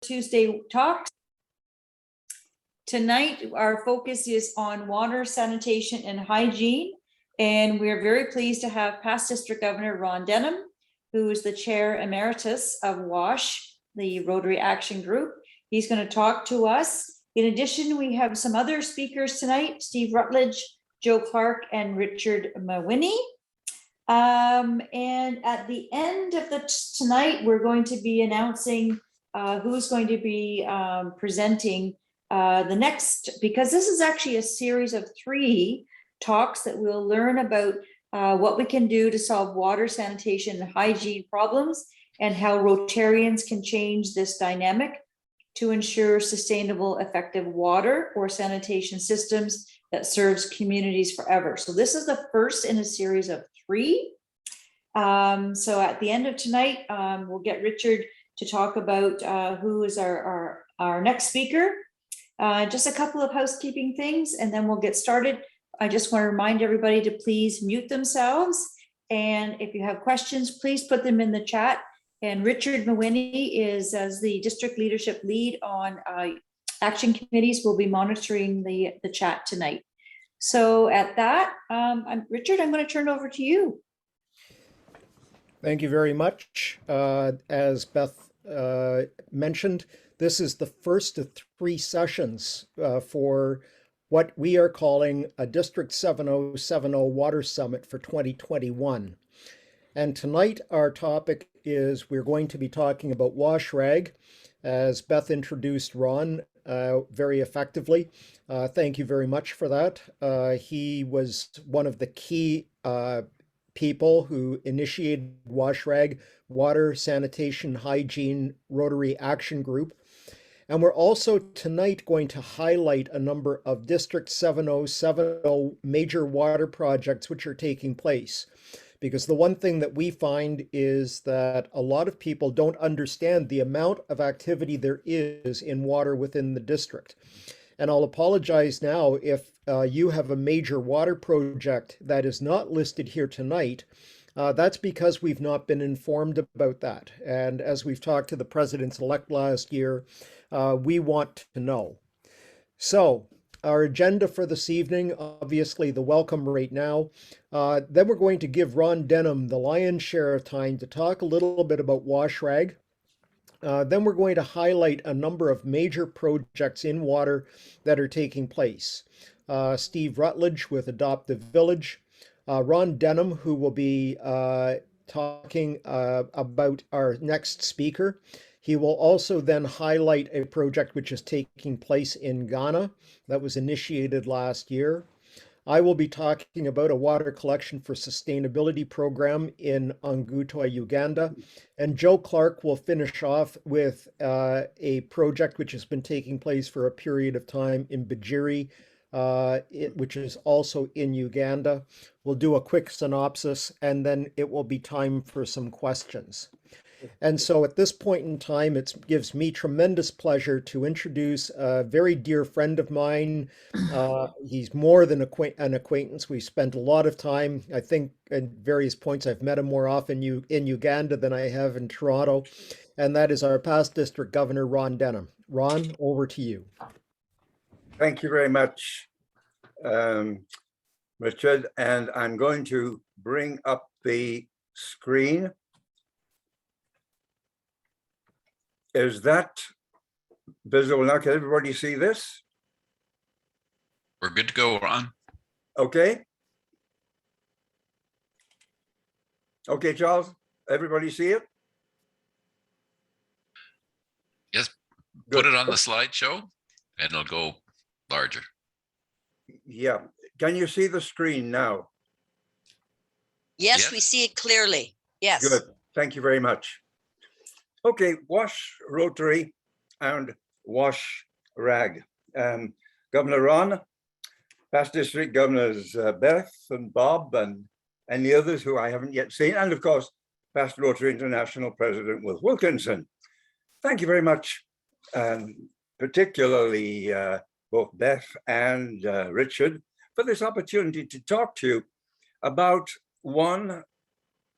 Tuesday talks. Tonight, our focus is on water, sanitation, and hygiene. And we're very pleased to have past District Governor Ron Denham, who is the Chair Emeritus of WASH, the Rotary Action Group. He's going to talk to us. In addition, we have some other speakers tonight, Steve Rutledge, Joe Clarke, and Richard Mehwinney. And at the end of tonight, we're going to be announcing who's going to be presenting the next, because this is actually a series of 3 talks that we'll learn about what we can do to solve water, sanitation, and hygiene problems, and how Rotarians can change this dynamic to ensure sustainable, effective water or sanitation systems that serves communities forever. So this is the first in a series of 3. So at the end of tonight, we'll get Richard to talk about who is our next speaker. Just a couple of housekeeping things, and then we'll get started. I just want to remind everybody to please mute themselves. And if you have questions, please put them in the chat. And Richard Mehwinney is, as the district leadership lead on action committees, will be monitoring the chat tonight. So at that, Richard, I'm going to turn over to you. Thank you very much. As Beth mentioned, this is the first of 3 sessions for what we are calling a District 7070 Water Summit for 2021. And tonight our topic is we're going to be talking about WASHRAG, as Beth introduced Ron very effectively. Thank you very much for that. He was one of the key people who initiated WASHRAG, Water, Sanitation, Hygiene, Rotary Action Group. And we're also tonight going to highlight a number of District 7070 major water projects which are taking place. Because the one thing that we find is that a lot of people don't understand the amount of activity there is in water within the district. And I'll apologize now if you have a major water project that is not listed here tonight. That's because we've not been informed about that. And as we've talked to the presidents-elect last year, we want to know. So our agenda for this evening, obviously the welcome right now. Then we're going to give Ron Denham the lion's share of time to talk a little bit about WASHRAG. Then we're going to highlight a number of major projects in water that are taking place. Steve Rutledge with Adoptive Village, Ron Denham, who will be talking about our next speaker. He will also then highlight a project which is taking place in Ghana that was initiated last year. I will be talking about a water collection for sustainability program in Anguta, Uganda. And Joe Clarke will finish off with a project which has been taking place for a period of time in Bajiri, which is also in Uganda. We'll do a quick synopsis, and then it will be time for some questions. And so at this point in time, it gives me tremendous pleasure to introduce a very dear friend of mine. He's more than an acquaintance. We spent a lot of time, I think at various points, I've met him more often in Uganda than I have in Toronto. And that is our past district governor, Ron Denham. Ron, over to you. Thank you very much, Richard. And I'm going to bring up the screen. Is that visible now? Can everybody see this? We're good to go, Ron. Okay. Okay, Charles, everybody see it? Yes, Good. put it on the slideshow and it'll go larger. Yeah. Can you see the screen now? Yes, Yes. we see it clearly. Yes. Good. Thank you very much. Okay, WASH Rotary and WASHRAG. Governor Ron, past district governors Beth and Bob and any others who I haven't yet seen, and of course, past Rotary International President Will Wilkinson. Thank you very much, particularly both Beth and Richard, for this opportunity to talk to you about one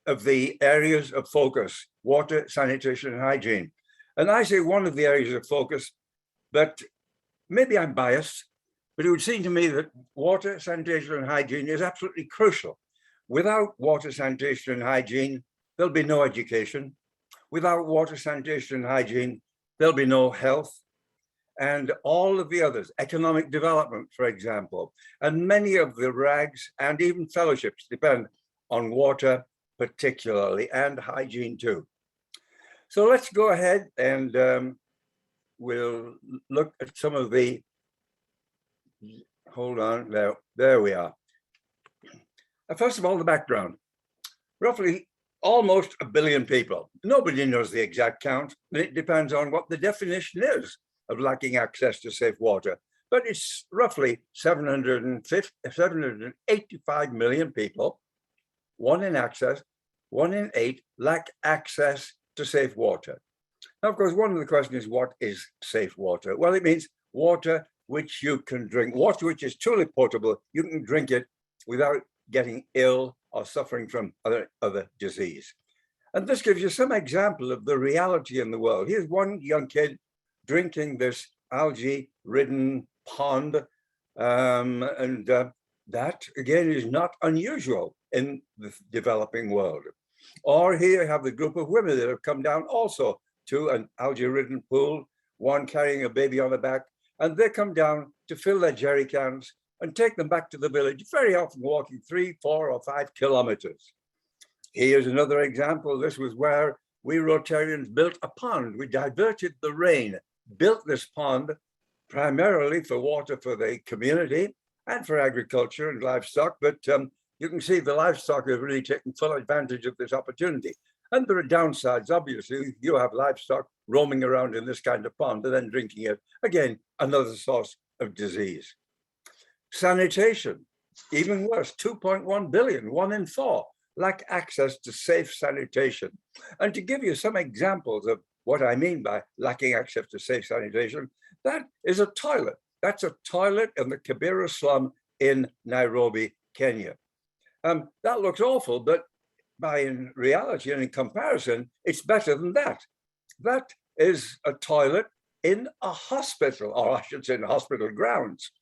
of the areas of focus, water, sanitation, and hygiene. And I say one of the areas of focus, but maybe I'm biased, but it would seem to me that water, sanitation, and hygiene is absolutely crucial. Without water, sanitation, and hygiene, there'll be no education. Without water, sanitation, and hygiene, there'll be no health. And all of the others, economic development, for example, and many of the rags and even fellowships depend on water particularly, and hygiene too. So let's go ahead and we'll look at some of the, hold on, there we are. First of all, the background. Roughly almost 1 billion people. Nobody knows the exact count. It depends on what the definition is of lacking access to safe water. But it's roughly 785 million people, 1 in 8 lack access to safe water. Now, of course, one of the questions is, what is safe water? Well, it means water which you can drink, water which is truly potable. You can drink it without getting ill or suffering from other disease. And this gives you some example of the reality in the world. Here's one young kid drinking this algae-ridden pond. That, again, is not unusual in the developing world. Or here you have the group of women that have come down also to an algae-ridden pool, one carrying a baby on the back, and they come down to fill their jerry cans and take them back to the village, very often walking 3, 4, or 5 kilometers. Here's another example. This was where we Rotarians built a pond. We diverted the rain, built this pond primarily for water for the community and for agriculture and livestock, but you can see the livestock have really taken full advantage of this opportunity. And there are downsides, obviously. You have livestock roaming around in this kind of pond and then drinking it. Again, another source of disease. Sanitation, even worse, 2.1 billion, 1 in 4, lack access to safe sanitation. And to give you some examples of what I mean by lacking access to safe sanitation, that is a toilet. That's a toilet in the Kibera slum in Nairobi, Kenya. That looks awful, but in reality and in comparison, it's better than that. That is a toilet in a hospital, or I should say in hospital grounds.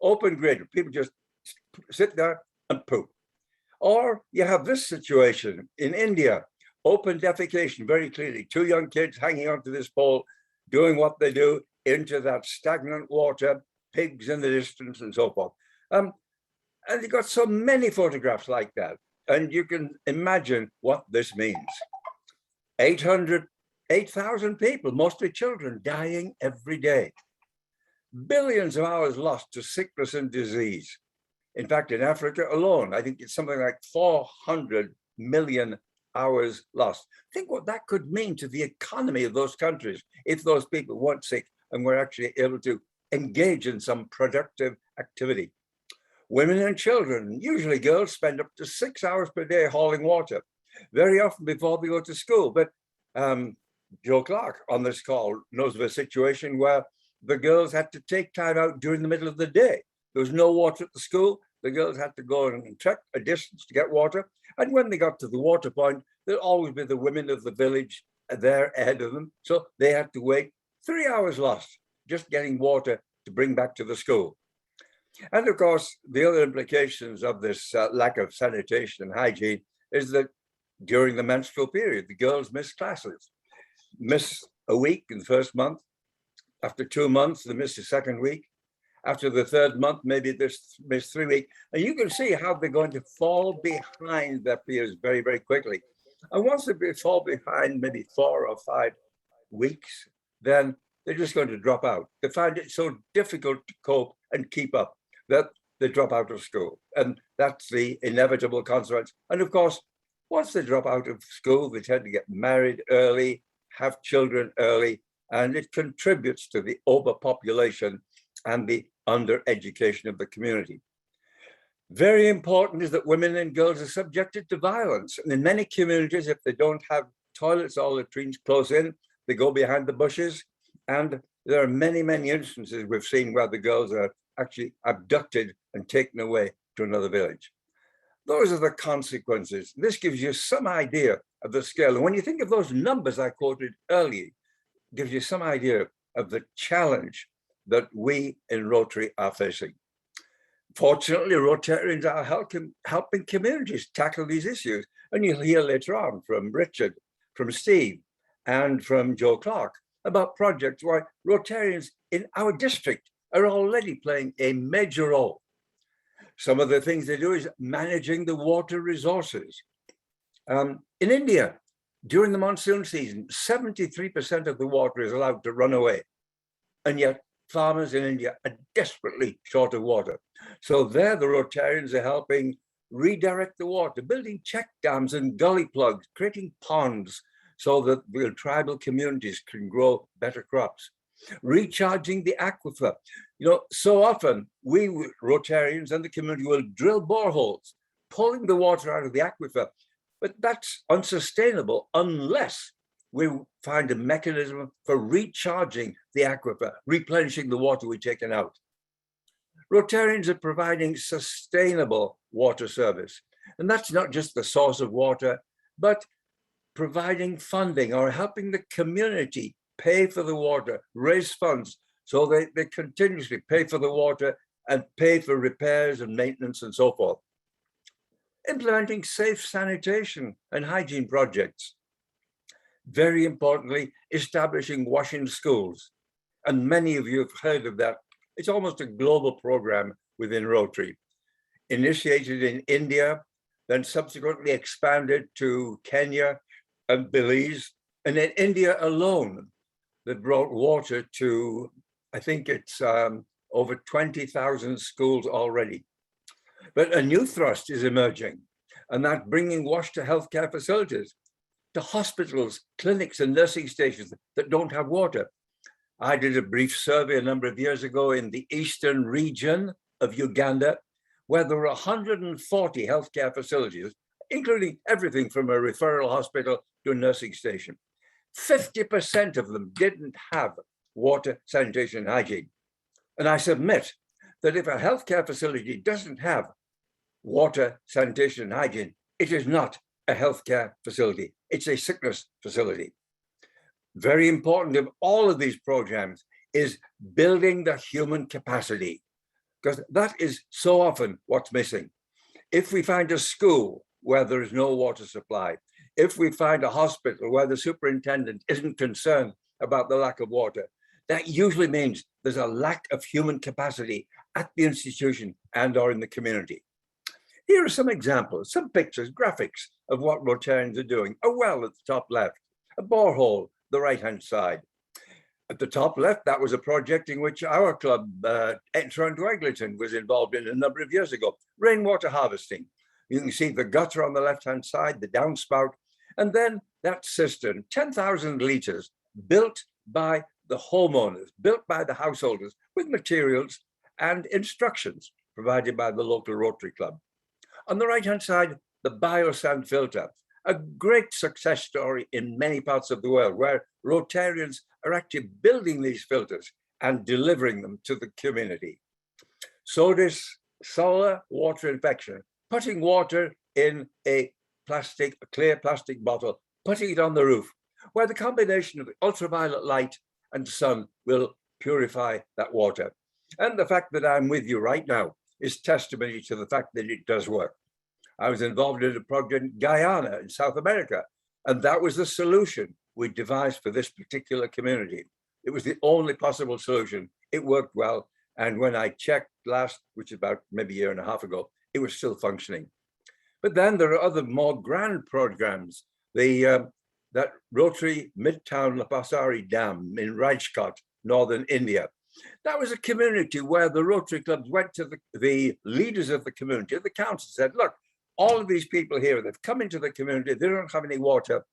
Open grid, people just sit there and poop. Or you have this situation in India, open defecation, very clearly, 2 young kids hanging onto this pole, doing what they do into that stagnant water, pigs in the distance and so forth. And you've got so many photographs like that. And you can imagine what this means. 8,000 people, mostly children, dying every day. Billions of hours lost to sickness and disease. In fact, in Africa alone, I think it's something like 400 million hours lost. Think what that could mean to the economy of those countries if those people weren't sick and were actually able to engage in some productive activity. Women and children, usually girls, spend up to 6 hours per day hauling water, very often before they go to school. But Joe Clarke on this call knows of a situation where the girls had to take time out during the middle of the day. There was no water at the school. The girls had to go and trek a distance to get water. And when they got to the water point, there'd always be the women of the village there ahead of them. So they had to wait 3 hours lost just getting water to bring back to the school. And of course, the other implications of this lack of sanitation and hygiene is that during the menstrual period, the girls miss classes, miss a week in the first month. After 2 months, they miss the second week. After the third month, maybe they miss 3 weeks. And you can see how they're going to fall behind their peers very, very quickly. And once they fall behind maybe 4 or 5 weeks, then they're just going to drop out. They find it so difficult to cope and keep up that they drop out of school. And that's the inevitable consequence. And of course, once they drop out of school, they tend to get married early, have children early, and it contributes to the overpopulation and the undereducation of the community. Very important is that women and girls are subjected to violence. And in many communities, if they don't have toilets or latrines close in, they go behind the bushes. And there are many, many instances we've seen where the girls are actually abducted and taken away to another village. Those are the consequences. This gives you some idea of the scale. And when you think of those numbers I quoted earlier, it gives you some idea of the challenge that we in Rotary are facing. Fortunately, Rotarians are helping communities tackle these issues. And you'll hear later on from Richard, from Steve, and from Joe Clarke about projects where Rotarians in our district are already playing a major role. Some of the things they do is managing the water resources. In India, during the monsoon season, 73% of the water is allowed to run away. And yet farmers in India are desperately short of water. So there the Rotarians are helping redirect the water, building check dams and gully plugs, creating ponds so that the tribal communities can grow better crops. Recharging the aquifer. You know, so often we Rotarians and the community will drill boreholes, pulling the water out of the aquifer, but that's unsustainable unless we find a mechanism for recharging the aquifer, replenishing the water we've taken out. Rotarians are providing sustainable water service, and that's not just the source of water, but providing funding or helping the community pay for the water, raise funds, so they continuously pay for the water and pay for repairs and maintenance and so forth. Implementing safe sanitation and hygiene projects. Very importantly, establishing washing schools. And many of you have heard of that. It's almost a global program within Rotary. Initiated in India, then subsequently expanded to Kenya and Belize. And in India alone, that brought water to, I think it's over 20,000 schools already. But a new thrust is emerging, and that bringing wash to healthcare facilities, to hospitals, clinics, and nursing stations that don't have water. I did a brief survey a number of years ago in the eastern region of Uganda, where there were 140 healthcare facilities, including everything from a referral hospital to a nursing station. 50% of them didn't have water, sanitation, and hygiene. And I submit that if a healthcare facility doesn't have water, sanitation, and hygiene, it is not a healthcare facility. It's a sickness facility. Very important of all of these programs is building the human capacity, because that is so often what's missing. If we find a school where there is no water supply, if we find a hospital where the superintendent isn't concerned about the lack of water, that usually means there's a lack of human capacity at the institution and or in the community. Here are some examples, some pictures, graphics of what Rotarians are doing. A well at the top left, a borehole, the right-hand side. At the top left, that was a project in which our club, Toronto Eglinton, was involved in a number of years ago, rainwater harvesting. You can see the gutter on the left-hand side, the downspout, and then that cistern, 10,000 litres, built by the homeowners, built by the householders, with materials and instructions provided by the local Rotary Club. On the right-hand side, the biosand filter, a great success story in many parts of the world where Rotarians are actually building these filters and delivering them to the community. So this solar water infection, putting water in a clear plastic bottle, putting it on the roof, where the combination of the ultraviolet light and sun will purify that water. And the fact that I'm with you right now is testimony to the fact that it does work. I was involved in a project in Guyana in South America, and that was the solution we devised for this particular community. It was the only possible solution. It worked well. And when I checked last, which is about maybe a year and a half ago, it was still functioning. But then there are other more grand programs. That Rotary Midtown Lapasari Dam in Rajkot, northern India. That was a community where the Rotary clubs went to the leaders of the community, the council, said, look, all of these people here, they've come into the community, they don't have any water.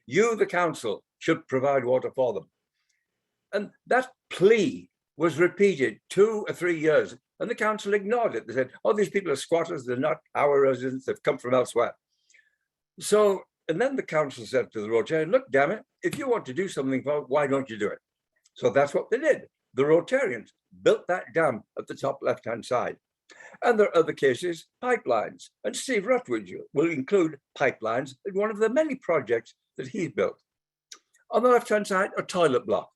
You, the council, should provide water for them. And that plea was repeated 2 or 3 years, and the council ignored it. They said, oh, these people are squatters, they're not our residents, they've come from elsewhere. So, and then the council said to the Rotarian, look, damn it, if you want to do something for it, why don't you do it? So that's what they did. The Rotarians built that dam at the top left-hand side And there are other cases, pipelines. And Steve Rutledge will include pipelines in one of the many projects that he's built. On the left-hand side, a toilet block.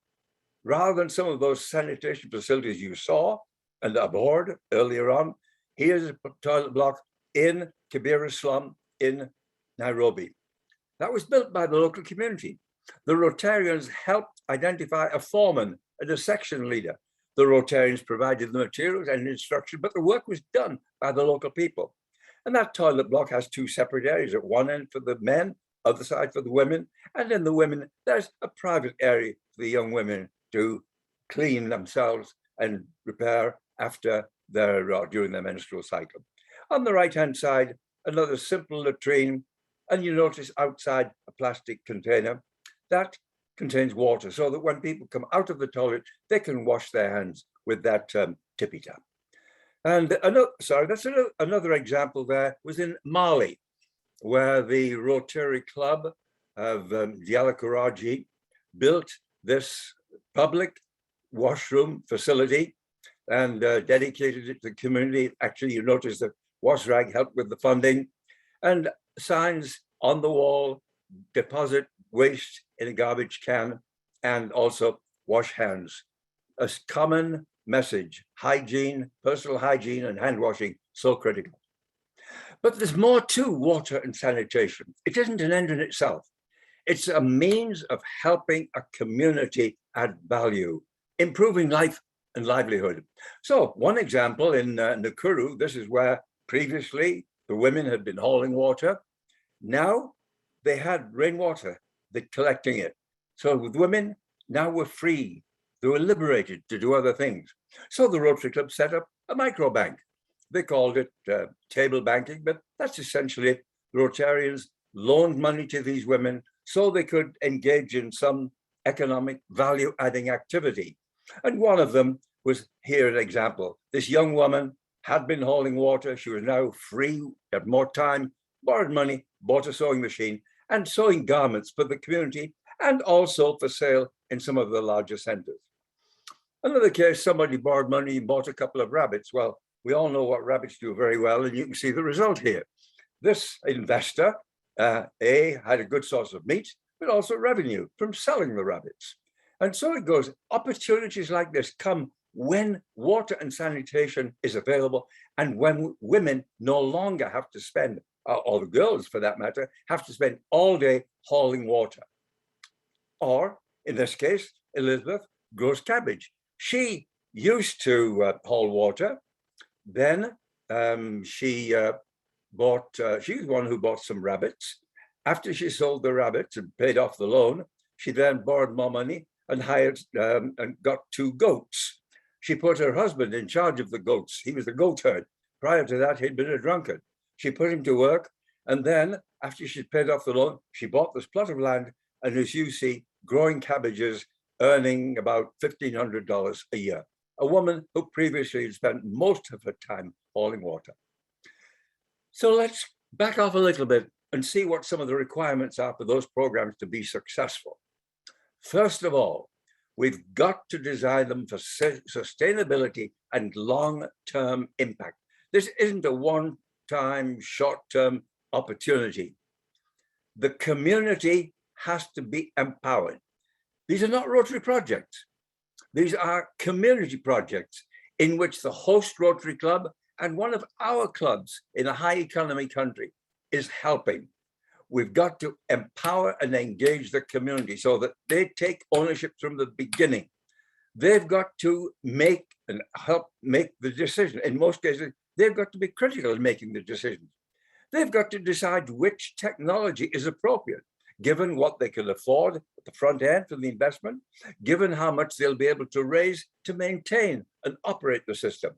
Rather than some of those sanitation facilities you saw and abhorred earlier on, here's a toilet block in Kibera slum in Nairobi. That was built by the local community. The Rotarians helped identify a foreman and a section leader. The Rotarians provided the materials and instruction, but the work was done by the local people. And that toilet block has two separate areas, at one end for the men, other side for the women. And in the women, there's a private area for the young women to clean themselves and repair after during their menstrual cycle. On the right-hand side, another simple latrine, and you notice outside a plastic container that contains water, so that when people come out of the toilet, they can wash their hands with that tippy tap. And another example there was in Mali, where the Rotary Club of Dialakaraji built this public washroom facility and dedicated it to the community. Actually, you notice that WASHRAG helped with the funding, and signs on the wall: deposit waste in a garbage can, and also wash hands. A common message: hygiene, personal hygiene and hand washing, so critical. But there's more to water and sanitation. It isn't an end in itself. It's a means of helping a community add value, improving life and livelihood. So one example in Nakuru, this is where previously the women had been hauling water. Now they had rainwater, they're collecting it. So with women, now we're free. They were liberated to do other things. So the Rotary Club set up a microbank. They called it table banking, but that's essentially it. The Rotarians loaned money to these women so they could engage in some economic value-adding activity. And one of them was here an example. This young woman had been hauling water. She was now free, had more time, borrowed money, bought a sewing machine, and sewing garments for the community, and also for sale in some of the larger centers. Another case, somebody borrowed money and bought a couple of rabbits. Well, we all know what rabbits do very well, and you can see the result here. This investor, had a good source of meat, but also revenue from selling the rabbits. And so it goes. Opportunities like this come when water and sanitation is available, and when women no longer have to spend, or the girls for that matter, have to spend all day hauling water. Or in this case, Elizabeth grows cabbage. She used to haul water. Then she was the one who bought some rabbits. After she sold the rabbits and paid off the loan, she then borrowed more money and hired and got 2 goats. She put her husband in charge of the goats. He was the goat herd. Prior to that, he'd been a drunkard. She put him to work. And then after she'd paid off the loan, she bought this plot of land. And as you see, growing cabbages, earning about $1,500 a year. A woman who previously had spent most of her time hauling water. So let's back off a little bit and see what some of the requirements are for those programs to be successful. First of all, we've got to design them for sustainability and long-term impact. This isn't a one-time, short-term opportunity. The community has to be empowered. These are not Rotary projects. These are community projects in which the host Rotary Club and one of our clubs in a high economy country is helping. We've got to empower and engage the community so that they take ownership from the beginning. They've got to make and help make the decision. In most cases, they've got to be critical in making the decisions. They've got to decide which technology is appropriate, given what they can afford at the front end for the investment, given how much they'll be able to raise to maintain and operate the system.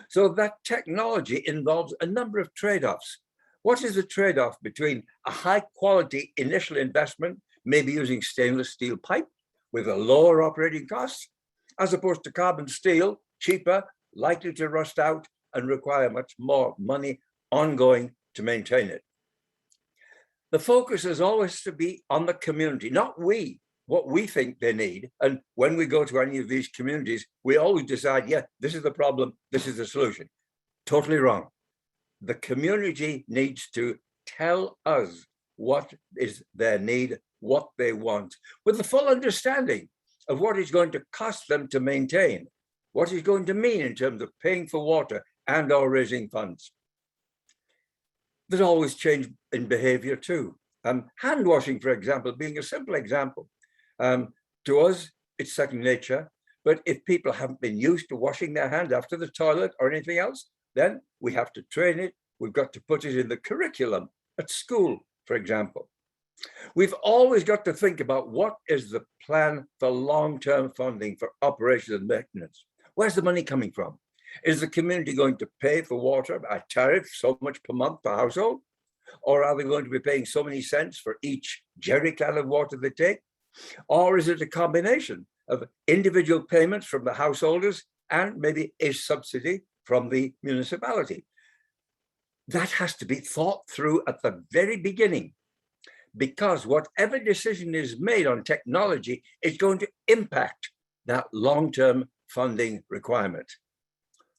So that technology involves a number of trade-offs. What is the trade-off between a high quality initial investment, maybe using stainless steel pipe with a lower operating cost, as opposed to carbon steel, cheaper, likely to rust out and require much more money ongoing to maintain it? The focus is always to be on the community, not what we think they need. And when we go to any of these communities, we always decide, yeah, this is the problem, this is the solution. Totally wrong. The community needs to tell us what is their need, what they want, with the full understanding of what it's going to cost them to maintain, what it's going to mean in terms of paying for water and or raising funds. There's always change in behavior too. Hand washing, for example, being a simple example. To us, it's second nature, but if people haven't been used to washing their hands after the toilet or anything else, then we have to train it. We've got to put it in the curriculum at school, for example. We've always got to think about what is the plan for long-term funding for operations and maintenance. Where's the money coming from? Is the community going to pay for water by tariff, so much per month per household? Or are they going to be paying so many cents for each jerry can of water they take? Or is it a combination of individual payments from the householders and maybe a subsidy from the municipality? That has to be thought through at the very beginning, because whatever decision is made on technology is going to impact that long-term funding requirement.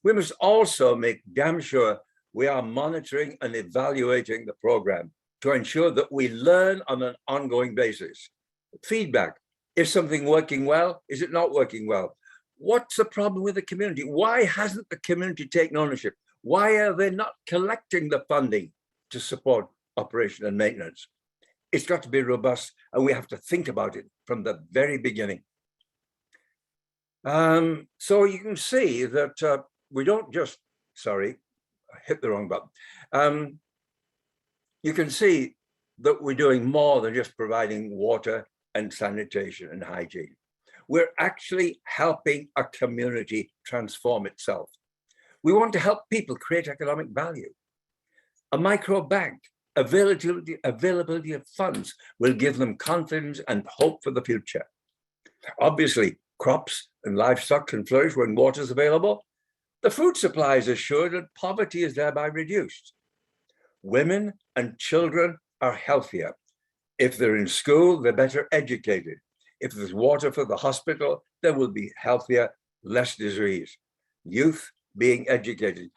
We must also make damn sure we are monitoring and evaluating the program to ensure that we learn on an ongoing basis. Feedback, is something working well? Is it not working well? What's the problem with the community? Why hasn't the community taken ownership? Why are they not collecting the funding to support operation and maintenance? It's got to be robust, and we have to think about it from the very beginning. So you can see that we don't just, sorry, I hit the wrong button. You can see that we're doing more than just providing water and sanitation and hygiene. We're actually helping a community transform itself. We want to help people create economic value. A micro bank, availability of funds will give them confidence and hope for the future. Obviously, crops and livestock can flourish when water is available. The food supply is assured and poverty is thereby reduced. Women and children are healthier. If they're in school, they're better educated. If there's water for the hospital, they will be healthier, less disease. Youth being educated.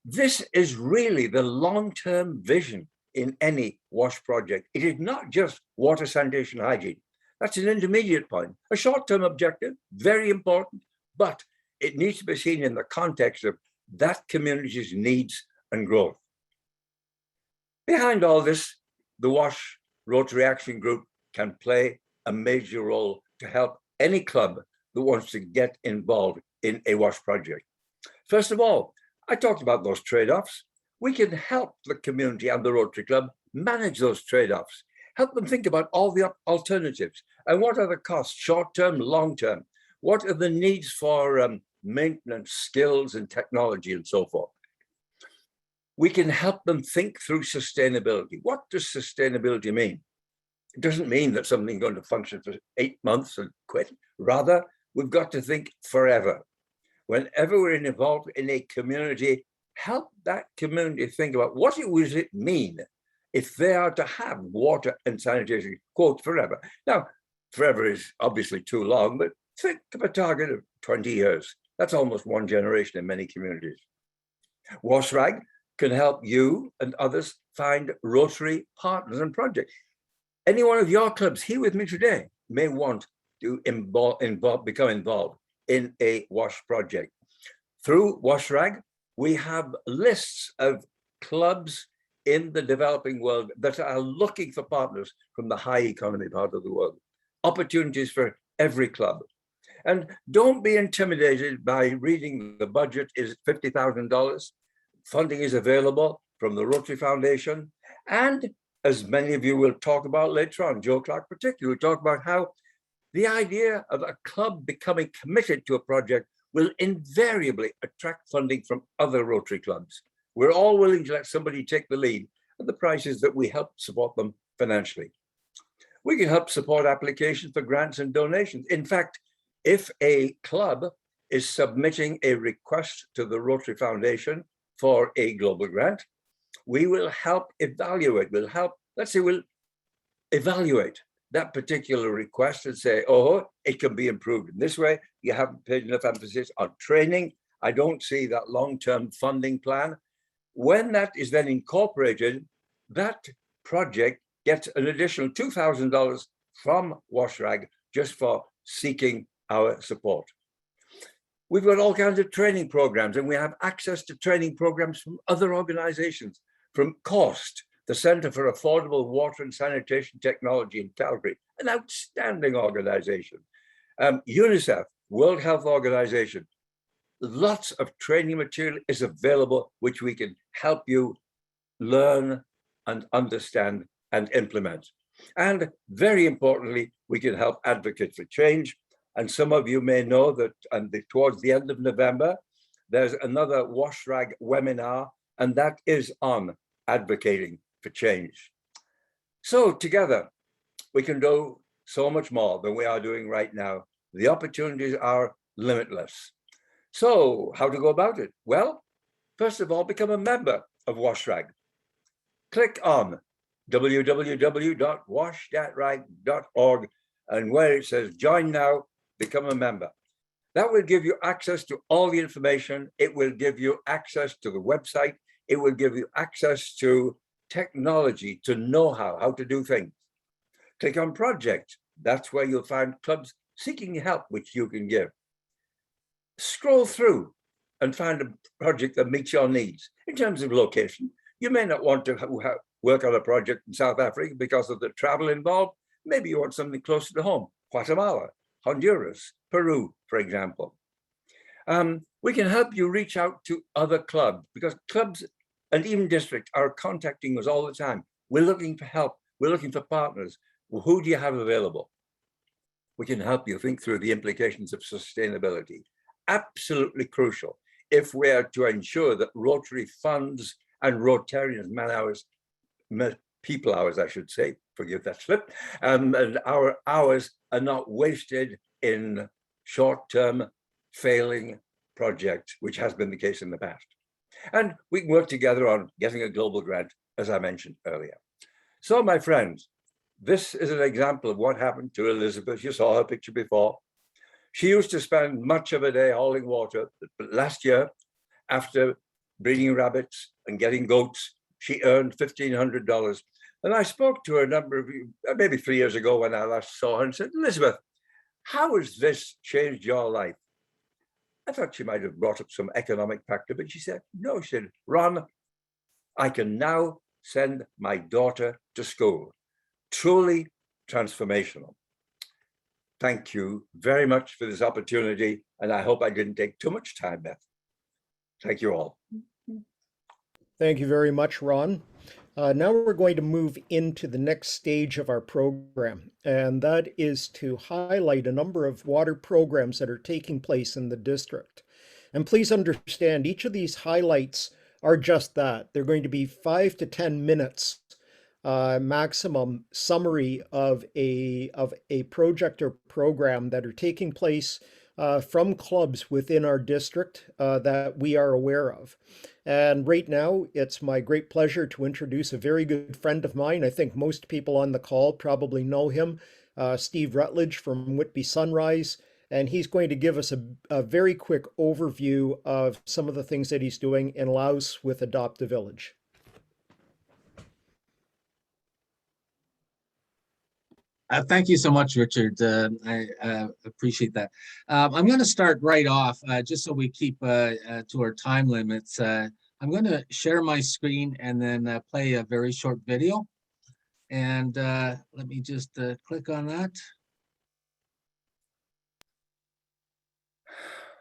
This is really the long-term vision in any WASH project. It is not just water, sanitation, hygiene. That's an intermediate point. A short-term objective, very important, but it needs to be seen in the context of that community's needs and growth. Behind all this, the WASH Rotary Action Group can play a major role to help any club that wants to get involved in a WASH project. First of all, I talked about those trade-offs. We can help the community and the Rotary Club manage those trade-offs, help them think about all the alternatives and what are the costs, short-term, long-term, what are the needs for maintenance, skills and technology and so forth. We can help them think through sustainability. What does sustainability mean? It doesn't mean that something's going to function for 8 months and quit. Rather, we've got to think forever. Whenever we're involved in a community, help that community think about what does it mean if they are to have water and sanitation, quote, forever. Now, forever is obviously too long, but think of a target of 20 years. That's almost one generation in many communities. WASHRAG can help you and others find Rotary partners and projects. Any one of your clubs here with me today may want to become involved in a WASH project. Through WASHRAG, we have lists of clubs in the developing world that are looking for partners from the high economy part of the world. Opportunities for every club. And don't be intimidated by reading the budget is $50,000. Funding is available from the Rotary Foundation. And as many of you will talk about later on, Joe Clarke particularly, will talk about how the idea of a club becoming committed to a project will invariably attract funding from other Rotary clubs. We're all willing to let somebody take the lead, and the price is that we help support them financially. We can help support applications for grants and donations. In fact, if a club is submitting a request to the Rotary Foundation for a global grant, we will help evaluate, we'll evaluate that particular request and say, oh, it can be improved in this way. You haven't paid enough emphasis on training I don't see that long-term funding plan. When that is then incorporated, that project gets an additional $2,000 from WASHRAG just for seeking our support. We've got all kinds of training programs, and we have access to training programs from other organizations, from COST, the Center for Affordable Water and Sanitation Technology in Calgary, an outstanding organization. UNICEF, World Health Organization. Lots of training material is available, which we can help you learn and understand and implement. And very importantly, we can help advocate for change. And some of you may know that towards the end of November, there's another WASHRAG webinar, and that is on advocating for change. So together, we can do so much more than we are doing right now. The opportunities are limitless. So how to go about it? Well, first of all, become a member of WASHRAG. Click on www.wash-rag.org, and where it says join now, become a member. That will give you access to all the information. It will give you access to the website. It will give you access to technology, to know-how, how to do things. Click on project. That's where you'll find clubs seeking help, which you can give. Scroll through and find a project that meets your needs. In terms of location, you may not want to work on a project in South Africa because of the travel involved. Maybe you want something closer to home, Guatemala, Honduras, Peru, for example. We can help you reach out to other clubs, because clubs and even districts are contacting us all the time. We're looking for help. We're looking for partners. Well, who do you have available? We can help you think through the implications of sustainability. Absolutely crucial if we are to ensure that Rotary funds and Rotarians, man hours, people hours, I should say, forgive that slip, and our hours are not wasted in short-term failing projects, which has been the case in the past. And we can work together on getting a global grant, as I mentioned earlier. So, my friends, this is an example of what happened to Elizabeth. You saw her picture before. She used to spend much of a day hauling water, but last year, after breeding rabbits and getting goats, she earned $1,500. And I spoke to her a number of, maybe 3 years ago when I last saw her, and said, Elizabeth, how has this changed your life? I thought she might have brought up some economic factor, but she said, no, she said, Ron, I can now send my daughter to school. Truly transformational. Thank you very much for this opportunity, and I hope I didn't take too much time, Beth. Thank you all. Thank you very much, Ron. Now we're going to move into the next stage of our program, and that is to highlight a number of water programs that are taking place in the district. And please understand, each of these highlights are just that. They're going to be 5 to 10 minutes maximum summary of a project or program that are taking place from clubs within our district that we are aware of. And right now, it's my great pleasure to introduce a very good friend of mine. I think most people on the call probably know him, Steve Rutledge from Whitby Sunrise. And he's going to give us a very quick overview of some of the things that he's doing in Laos with Adopt a Village. Thank you so much, Richard. I appreciate that. I'm going to start right off, just so we keep to our time limits. I'm going to share my screen and then play a very short video. And let me just click on that.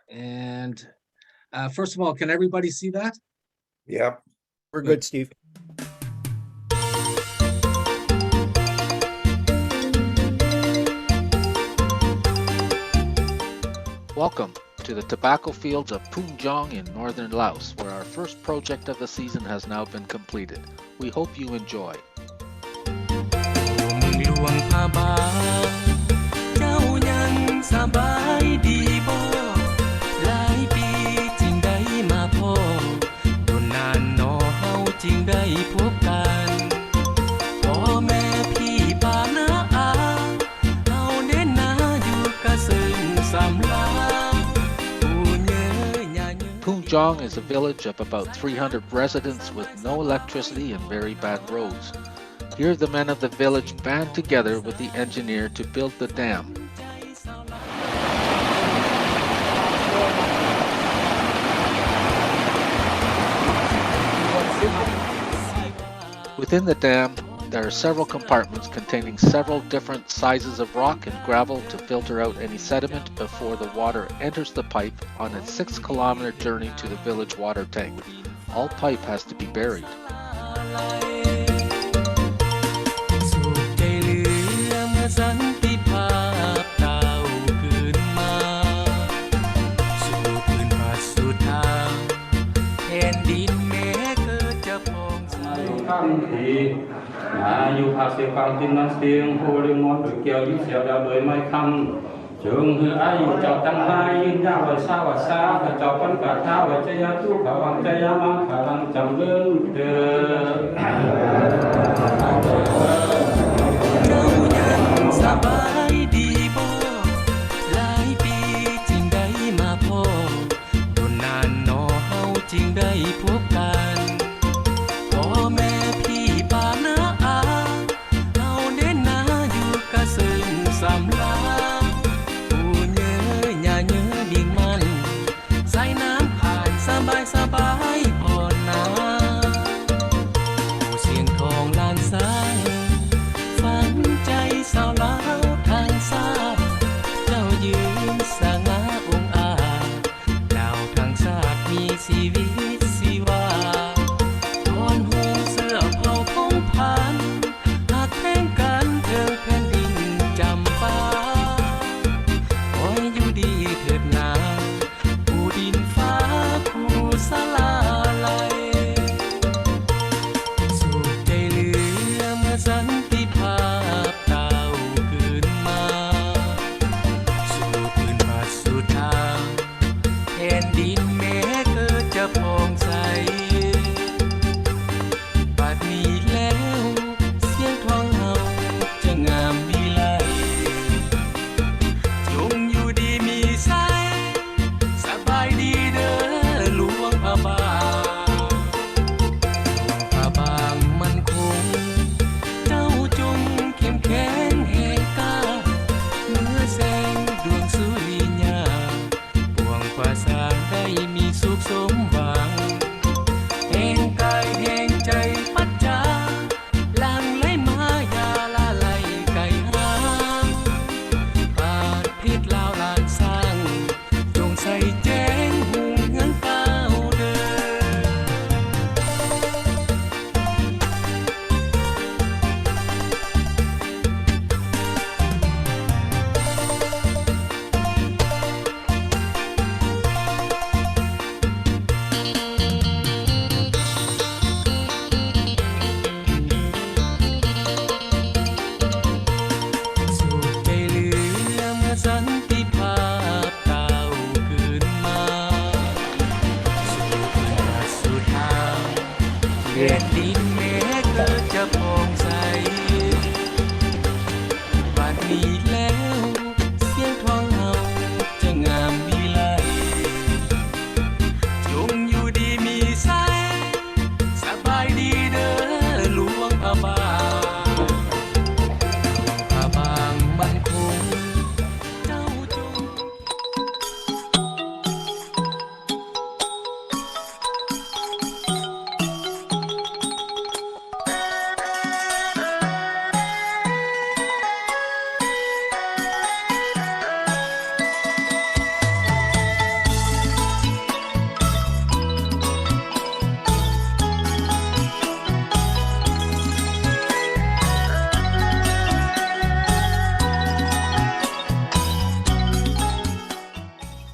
And first of all, can everybody see that? Yeah. We're good, Steve. Welcome to the tobacco fields of Punjong in northern Laos, where our first project of the season has now been completed. We hope you enjoy. สำลาผู้เยอะใหญ่ Poon Jong is a village of about 300 residents with no electricity and very bad roads. Here the men of the village band together with the engineer to build the dam. Within the dam, there are several compartments containing several different sizes of rock and gravel to filter out any sediment before the water enters the pipe on its 6-kilometer journey to the village water tank. All pipe has to be buried.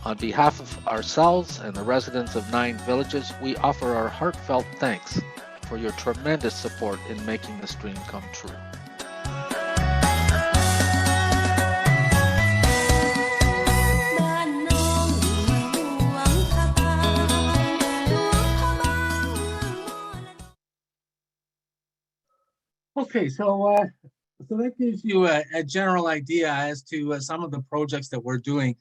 On behalf of ourselves and the residents of 9 villages, we offer our heartfelt thanks for your tremendous support in making this dream come true. Okay, so that gives you a general idea as to some of the projects that we're doing.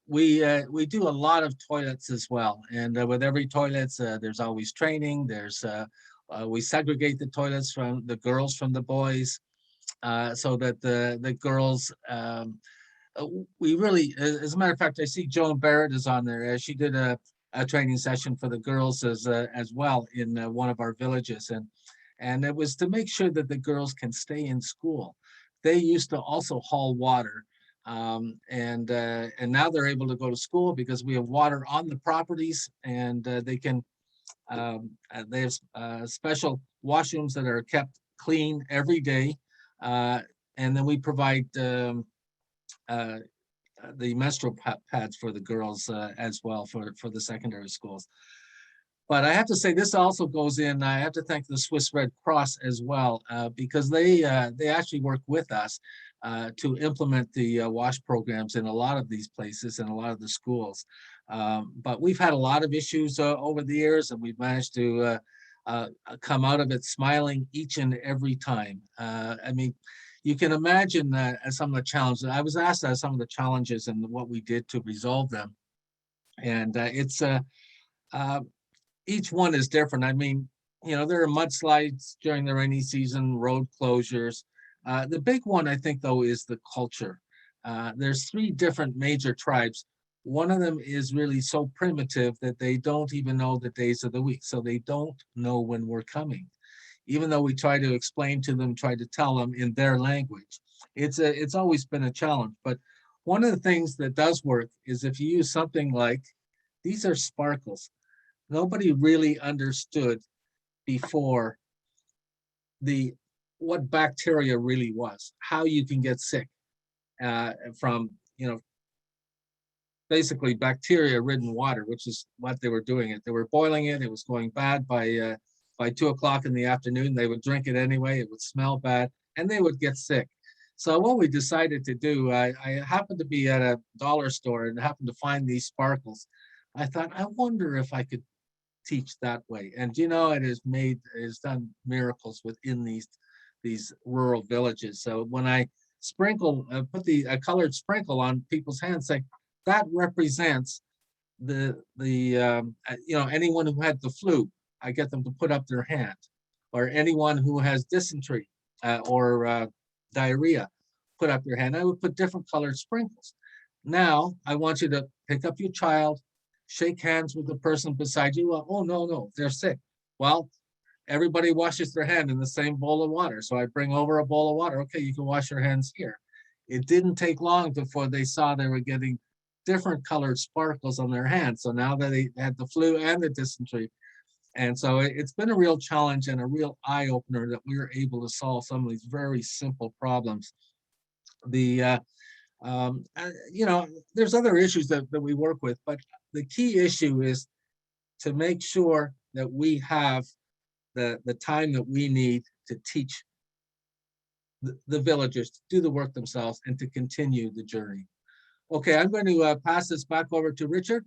We do a lot of toilets as well, and with every toilets, there's always training. We segregate the toilets from the girls from the boys, so that the girls. We really, as a matter of fact, I see Joan Barrett is on there. She did a training session for the girls as well in one of our villages, and it was to make sure that the girls can stay in school. They used to also haul water, and now they're able to go to school because we have water on the properties, and they have special washrooms that are kept clean every day, and then we provide the menstrual pads for the girls as well for the secondary schools. But I have to say, this also goes in, I have to thank the Swiss Red Cross as well, because they actually work with us to implement the WASH programs in a lot of these places and a lot of the schools. But we've had a lot of issues over the years, and we've managed to come out of it smiling each and every time. I mean, you can imagine some of the challenges. I was asked some of the challenges and what we did to resolve them. And each one is different. I mean, there are mudslides during the rainy season, road closures. The big one, I think, though, is the culture. There's 3 different major tribes. One of them is really so primitive that they don't even know the days of the week. So they don't know when we're coming. Even though we try to explain to them, try to tell them in their language. It's always been a challenge. But one of the things that does work is if you use something like, these are sparkles. Nobody really understood before what bacteria really was, how you can get sick from, basically bacteria-ridden water, which is what they were doing. They were boiling it. It was going bad by 2 o'clock in the afternoon. They would drink it anyway. It would smell bad, and they would get sick. So what we decided to do, I happened to be at a dollar store and happened to find these sparkles. I thought, I wonder if I could teach that way. And it has done miracles within these rural villages. So when I put a colored sprinkle on people's hands, saying that represents anyone who had the flu, I get them to put up their hand, or anyone who has dysentery or diarrhea, put up your hand. I would put different colored sprinkles. Now I want you to pick up your child, shake hands with the person beside you. Oh, no, they're sick. Well, everybody washes their hand in the same bowl of water. So I bring over a bowl of water. Okay, you can wash your hands here. It didn't take long before they saw they were getting different colored sparkles on their hands. So now that they had the flu and the dysentery. And so it's been a real challenge and a real eye opener that we were able to solve some of these very simple problems. There's other issues that we work with, but the key issue is to make sure that we have the time that we need to teach the villagers to do the work themselves and to continue the journey. Okay, I'm going to pass this back over to Richard.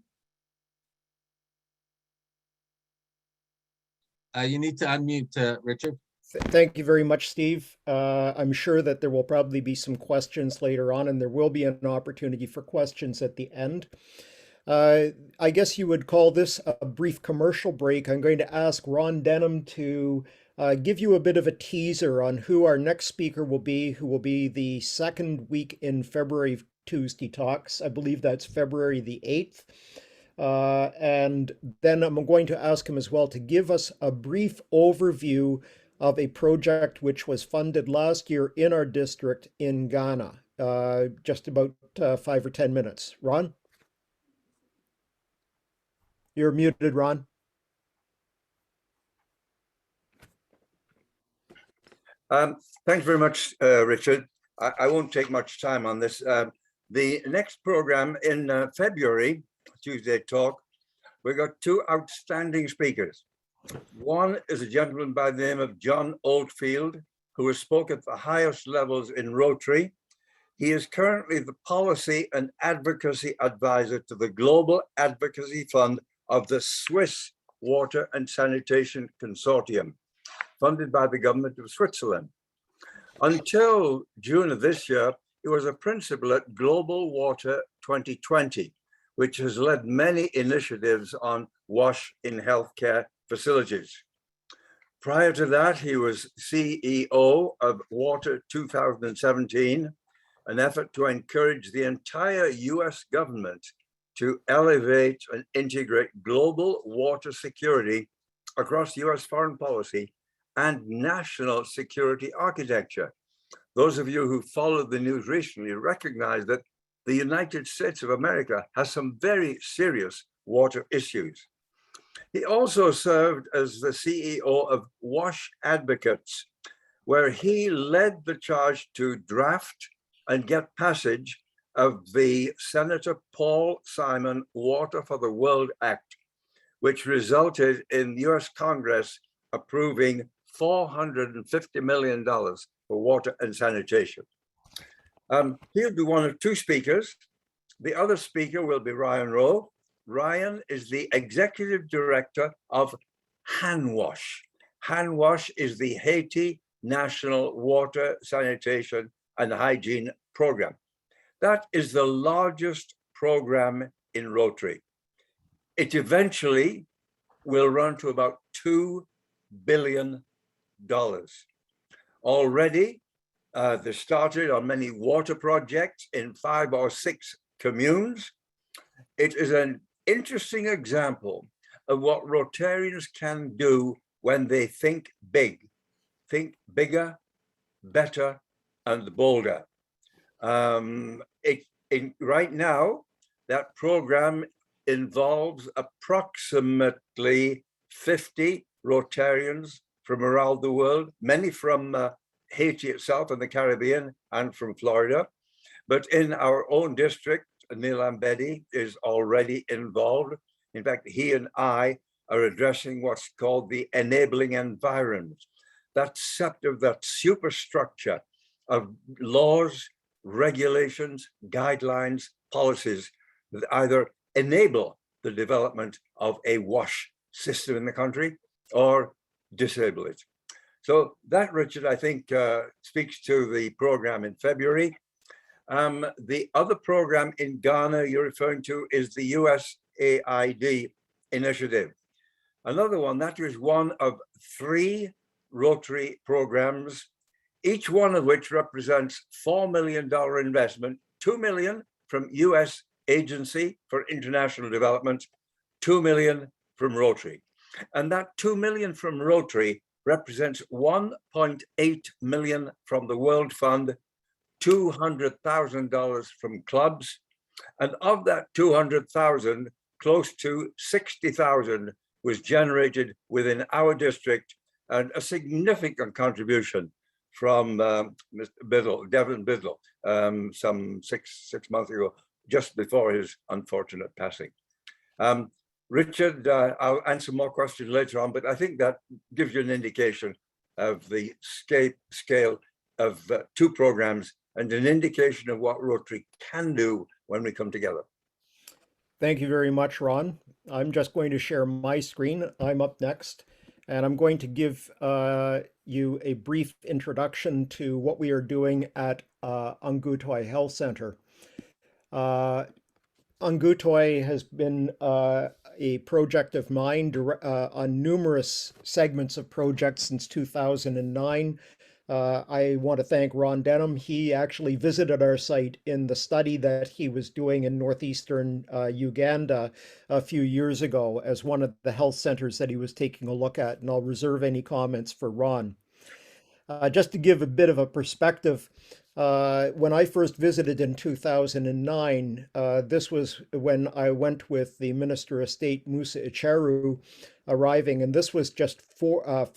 You need to unmute, Richard. Thank you very much, Steve. I'm sure that there will probably be some questions later on, and there will be an opportunity for questions at the end. I guess you would call this a brief commercial break. I'm going to ask Ron Denham to give you a bit of a teaser on who our next speaker will be, who will be the second week in February Tuesday Talks. I believe that's February the 8th. And then I'm going to ask him as well to give us a brief overview of a project which was funded last year in our district in Ghana. Just about 5 or 10 minutes. Ron? You're muted, Ron. Thanks very much, Richard. I won't take much time on this. The next program in February, Tuesday Talk, we got 2 outstanding speakers. One is a gentleman by the name of John Oldfield, who has spoken at the highest levels in Rotary. He is currently the policy and advocacy advisor to the Global Advocacy Fund of the Swiss Water and Sanitation Consortium, funded by the government of Switzerland. Until June of this year, He was a principal at Global Water 2020, which has led many initiatives on WASH in healthcare facilities. Prior to that, he was CEO of Water 2017, an effort to encourage the entire US government to elevate and integrate global water security across US foreign policy and national security architecture. Those of you who followed the news recently recognize that the United States of America has some very serious water issues. He also served as the CEO of WASH Advocates, where he led the charge to draft and get passage of the Senator Paul Simon Water for the World Act, which resulted in US Congress approving $450 million for water and sanitation. He'll be one of two speakers. The other speaker will be Ryan Rowe. Ryan is the executive director of HANWASH. HANWASH is the Haiti National Water, Sanitation, and Hygiene Program. That is the largest program in Rotary. It eventually will run to about $2 billion. Already, they started on many water projects in 5 or 6 communes. It is an interesting example of what Rotarians can do when they think big, think bigger, better, and bolder. Right now, that program involves approximately 50 Rotarians from around the world, many from Haiti itself and the Caribbean and from Florida. But in our own district, Neil Ambedi is already involved. In fact, he and I are addressing what's called the enabling environment. That superstructure of laws, regulations, guidelines, policies that either enable the development of a WASH system in the country or disable it. So that, Richard, I think speaks to the program in February. The other program in Ghana you're referring to is the USAID initiative. Another one, that is one of 3 Rotary programs, each one of which represents $4 million investment, $2 million from US Agency for International Development, $2 million from Rotary. And that $2 million from Rotary represents $1.8 million from the World Fund, $200,000 from clubs, and of that 200,000, close to 60,000 was generated within our district, and a significant contribution from Mr. Biddle, Devin Biddle, some six months ago, just before his unfortunate passing. Richard, I'll answer more questions later on, but I think that gives you an indication of the scale of 2 programs and an indication of what Rotary can do when we come together. Thank you very much, Ron. I'm just going to share my screen. I'm up next, and I'm going to give you a brief introduction to what we are doing at Ongutoi Health Center. Ongutoi has been a project of mine on numerous segments of projects since 2009. I want to thank Ron Denham. He actually visited our site in the study that he was doing in northeastern Uganda a few years ago as one of the health centers that he was taking a look at, and I'll reserve any comments for Ron. Just to give a bit of a perspective, when I first visited in 2009, this was when I went with the Minister of State, Musa Icharu, arriving, and this was just 4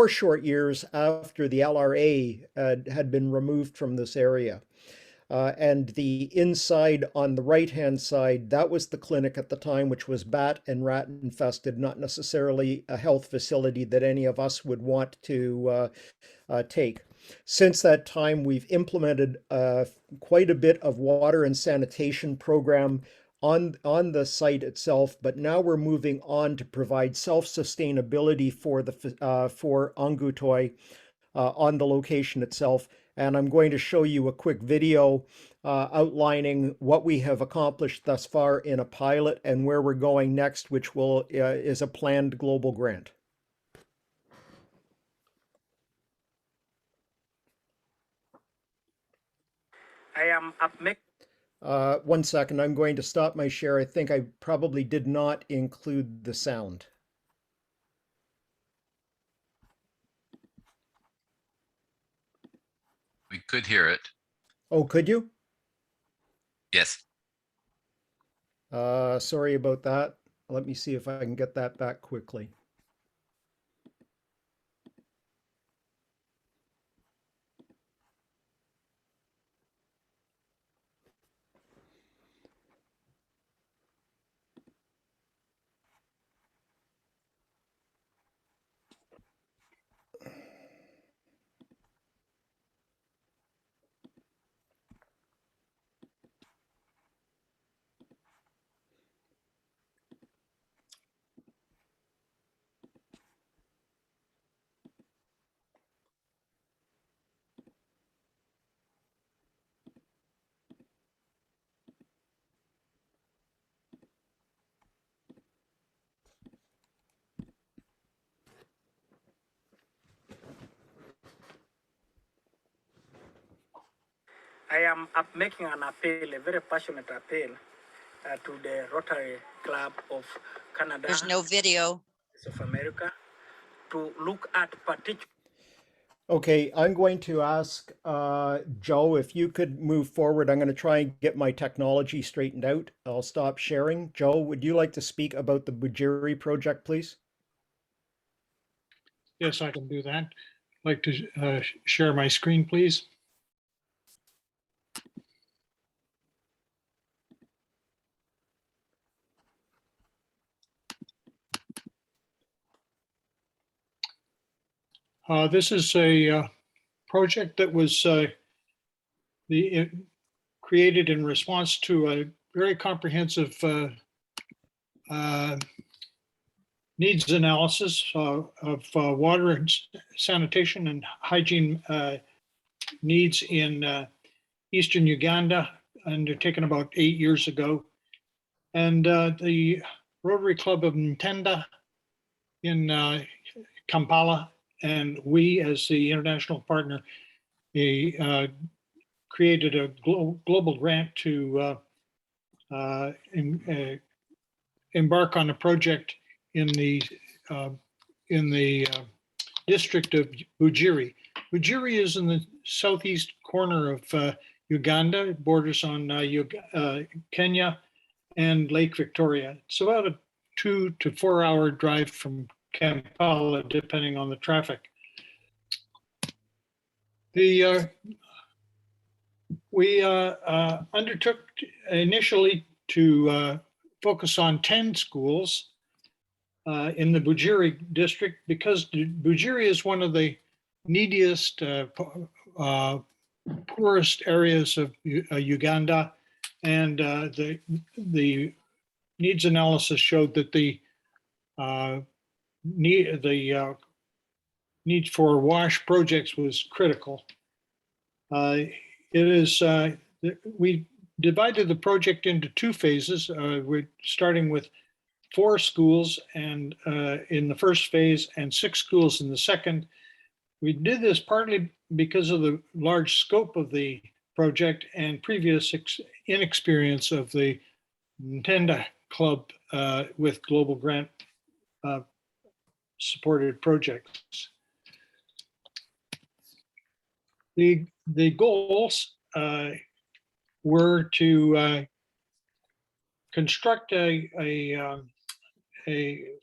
short years after the LRA had been removed from this area. And the inside on the right-hand side, that was the clinic at the time, which was bat and rat infested, not necessarily a health facility that any of us would want to take. Since that time, we've implemented quite a bit of water and sanitation program on the site itself, but now we're moving on to provide self-sustainability for Ongutoi on the location itself. and I'm going to show you a quick video outlining what we have accomplished thus far in a pilot and where we're going next, which is a planned global grant. I am upmaking. 1 second, I'm going to stop my share. I think I probably did not include the sound. We could hear it. Oh, could you? Yes. Sorry about that. Let me see if I can get that back quickly. I am making an appeal, a very passionate appeal to the Rotary Club of Canada. There's no video. Of America to look at particular. Okay, I'm going to ask Joe if you could move forward. I'm going to try and get my technology straightened out. I'll stop sharing. Joe, would you like to speak about the Bujiri project, please? Yes, I can do that. I'd like to share my screen, please. This is a project that was created in response to a very comprehensive needs analysis of water and sanitation and hygiene needs in eastern Uganda, undertaken about 8 years ago. And the Rotary Club of Ntenda in Kampala, and we, as the international partner, created a global grant to embark on a project in the district of Bujiri. Bujiri is in the southeast corner of Uganda. It borders on Kenya and Lake Victoria. It's about a 2 to 4 hour drive from Kampala, depending on the traffic. We undertook initially to focus on 10 schools in the Bujiri district because Bujiri is one of the neediest, poorest areas of Uganda, and the needs analysis showed that the need for WASH projects was critical. We divided the project into 2 phases. We're starting with 4 schools and in the first phase and 6 schools in the second. We did this partly because of the large scope of the project and previous inexperience of the Ntenda Club with global grant supported projects. The goals were to construct a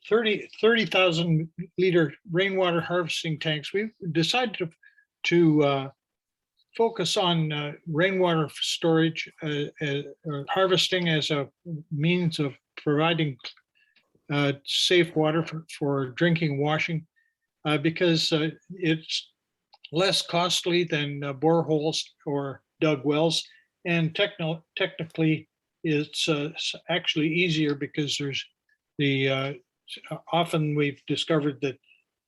30,000 liter rainwater harvesting tanks. We decided to focus on rainwater storage or harvesting as a means of providing safe water for drinking, washing, because it's less costly than boreholes or dug wells, and technically it's actually easier because there's often we've discovered that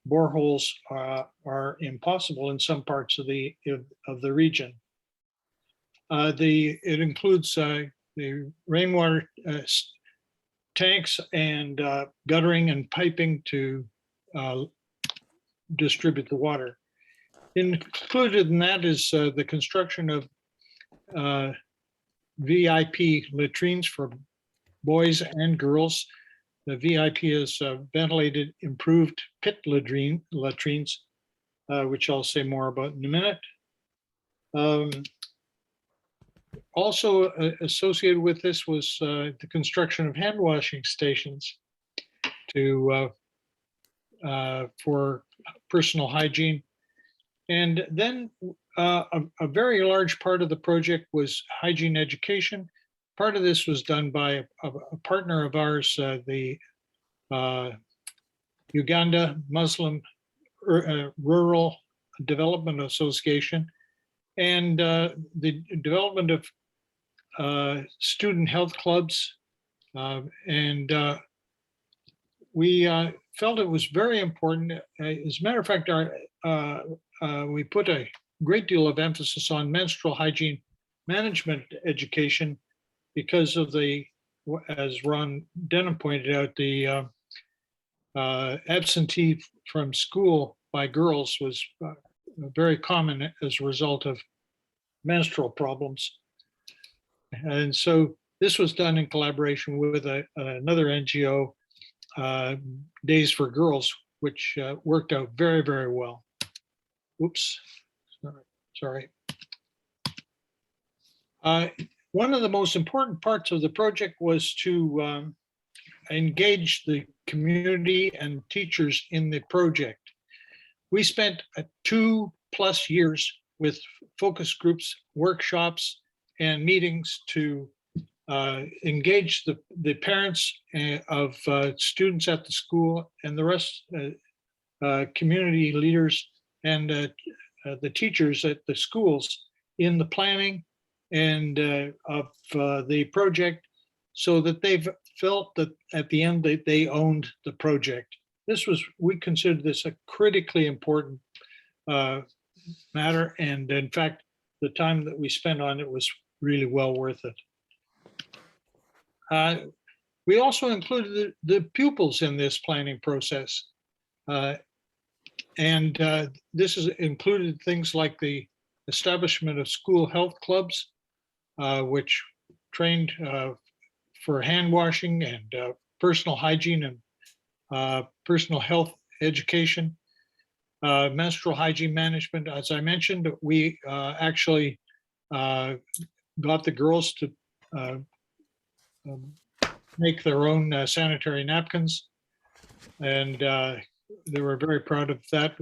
boreholes are impossible in some parts of the region. It includes the rainwater tanks and guttering and piping to distribute the water. Included in that is the construction of VIP latrines for boys and girls. The VIP is ventilated, improved pit latrines, which I'll say more about in a minute. Also associated with this was the construction of hand washing stations for personal hygiene. And then a very large part of the project was hygiene education. Part of this was done by a partner of ours, the Uganda Muslim Rural Development Association, and the development of student health clubs. And we felt it was very important. As a matter of fact, we put a great deal of emphasis on menstrual hygiene management education because of as Ron Denham pointed out, the absentee from school by girls was very common as a result of menstrual problems. And so this was done in collaboration with another NGO, Days for Girls, which worked out very, very well. Oops, sorry. One of the most important parts of the project was to engage the community and teachers in the project. We spent 2+ years with focus groups, workshops, and meetings to engage the parents of students at the school and the rest, community leaders and the teachers at the schools in the planning and of the project, so that they've felt that at the end they owned the project. We considered this a critically important matter, and in fact, the time that we spent on it was really well worth it. We also included the pupils in this planning process. And this has included things like the establishment of school health clubs, which trained for hand washing and personal hygiene and personal health education, menstrual hygiene management. As I mentioned, we actually got the girls to make their own sanitary napkins, and they were very proud of that,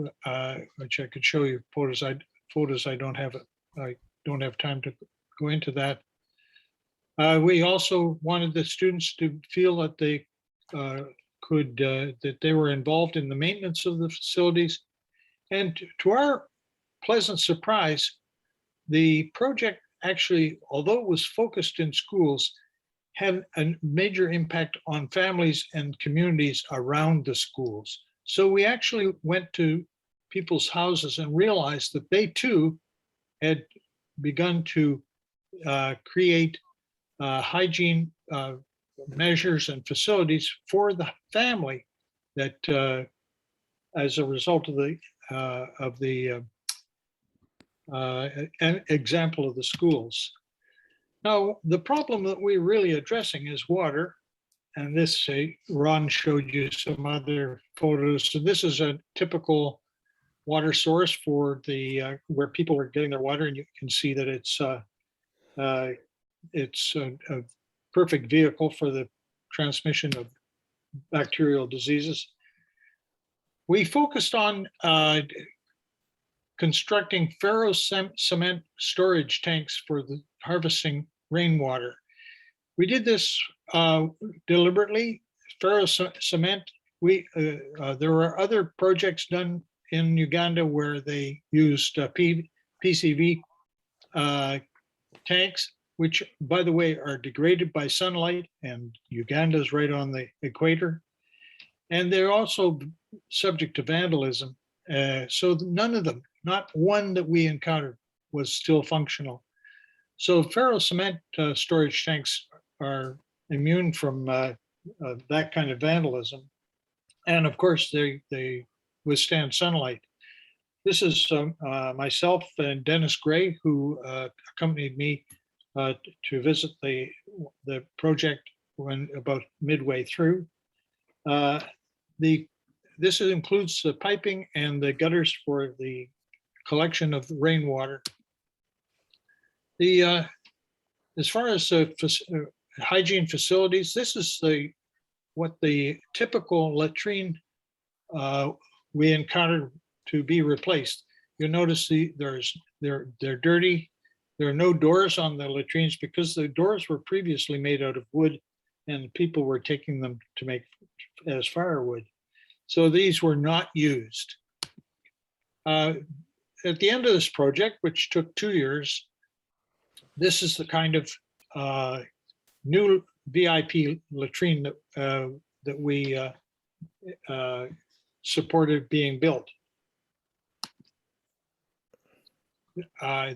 which I could show you photos. I don't have time to go into that. We also wanted the students to feel that they that they were involved in the maintenance of the facilities. And to our pleasant surprise, the project actually, although it was focused in schools, had a major impact on families and communities around the schools. So we actually went to people's houses and realized that they too had begun to create hygiene measures and facilities for the family that as a result of the an example of the schools. Now, the problem that we're really addressing is water. And this, Ron showed you some other photos. So this is a typical water source for the where people are getting their water, and you can see that it's a perfect vehicle for the transmission of bacterial diseases. We focused on constructing ferro cement storage tanks for the harvesting rainwater. We did this deliberately. Ferro cement. There were other projects done in Uganda where they used PCV tanks, which, by the way, are degraded by sunlight, and Uganda is right on the equator. And they're also subject to vandalism. So none of them, not one that we encountered, was still functional. So ferro cement storage tanks are immune from that kind of vandalism. And of course, they withstand sunlight. This is myself and Dennis Gray, who accompanied me to visit the project when about midway through. This includes the piping and the gutters for the collection of rainwater. As far as hygiene facilities, this is what the typical latrine we encountered to be replaced. You'll notice they're dirty. There are no doors on the latrines because the doors were previously made out of wood, and people were taking them to make as firewood. So these were not used. At the end of this project, which took 2 years, this is the kind of new VIP latrine that we supported being built.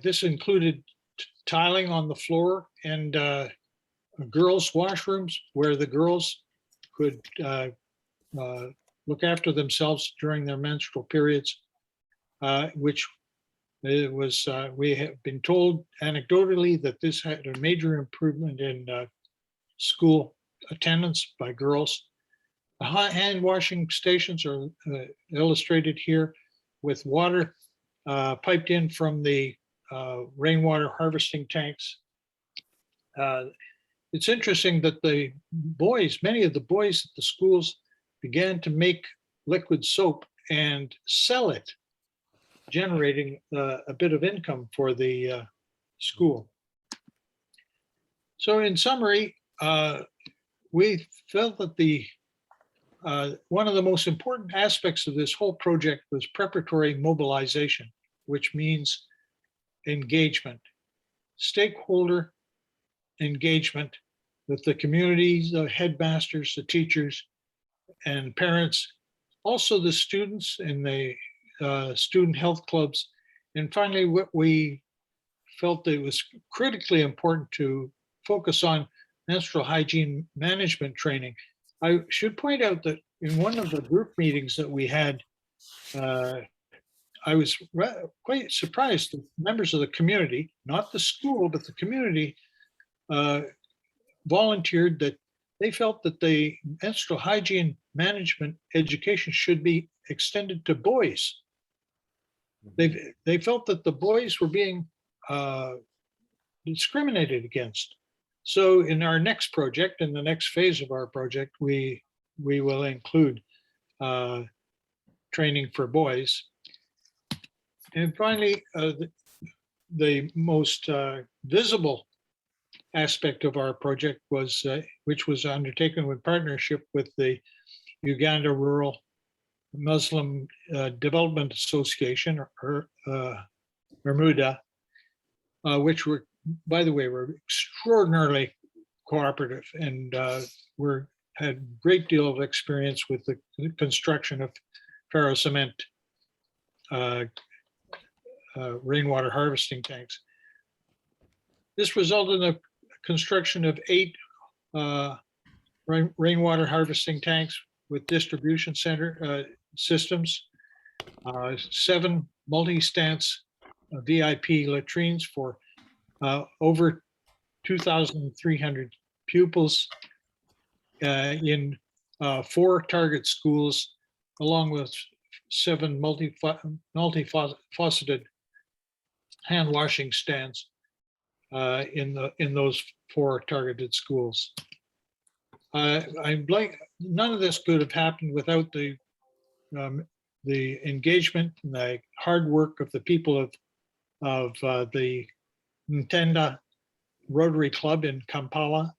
This included tiling on the floor and girls' washrooms where the girls could look after themselves during their menstrual periods, which it was, we have been told anecdotally that this had a major improvement in school attendance by girls. The hand washing stations are illustrated here with water piped in from the rainwater harvesting tanks. It's interesting that the boys, many of the boys at the schools began to make liquid soap and sell it, generating a bit of income for the school. So in summary, we felt that one of the most important aspects of this whole project was preparatory mobilization, which means engagement, stakeholder engagement with the communities, the headmasters, the teachers, and parents, also the students in the student health clubs. And finally, what we felt that it was critically important to focus on menstrual hygiene management training. I should point out that in one of the group meetings that we had, I was quite surprised that members of the community, not the school, but the community, volunteered that they felt that the menstrual hygiene management education should be extended to boys. They felt that the boys were being discriminated against. So in our next project, in the next phase of our project, we will include training for boys. And finally, the most visible aspect of our project was, which was undertaken in partnership with the Uganda Rural Muslim Development Association, or MUDA, which were, by the way, were extraordinarily cooperative and had a great deal of experience with the construction of ferro cement rainwater harvesting tanks. This resulted in the construction of 8 rainwater harvesting tanks with distribution center systems, 7 multi-stance VIP latrines for over 2,300 pupils in 4 target schools, along with 7 multifaceted hand washing stands in those 4 targeted schools. I'm like, none of this could have happened without the engagement and the hard work of the people of the Ntenda Rotary Club in Kampala,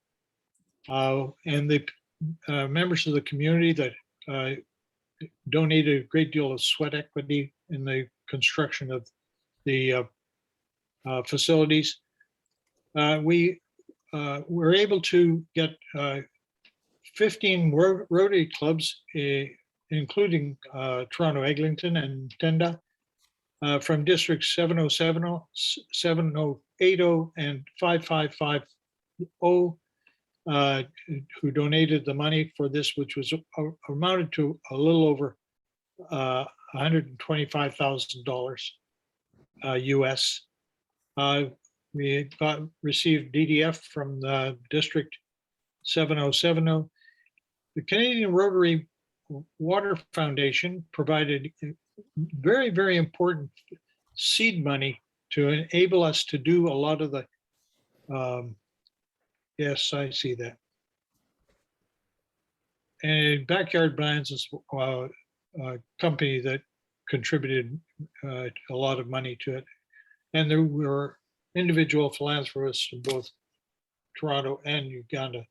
and the members of the community that donated a great deal of sweat equity in the construction of the facilities. We were able to get 15 Rotary clubs including Toronto, Eglinton, and Tenda, from districts 7070, 7080, and 5550, who donated the money for this, which was amounted to a little over $125,000 US. We received DDF from the district 7070. The Canadian Rotary Water Foundation provided very, very important seed money to enable us to do a lot of the, yes, I see that. And Backyard Brands is a company that contributed a lot of money to it. And there were individual philanthropists from both Toronto and Uganda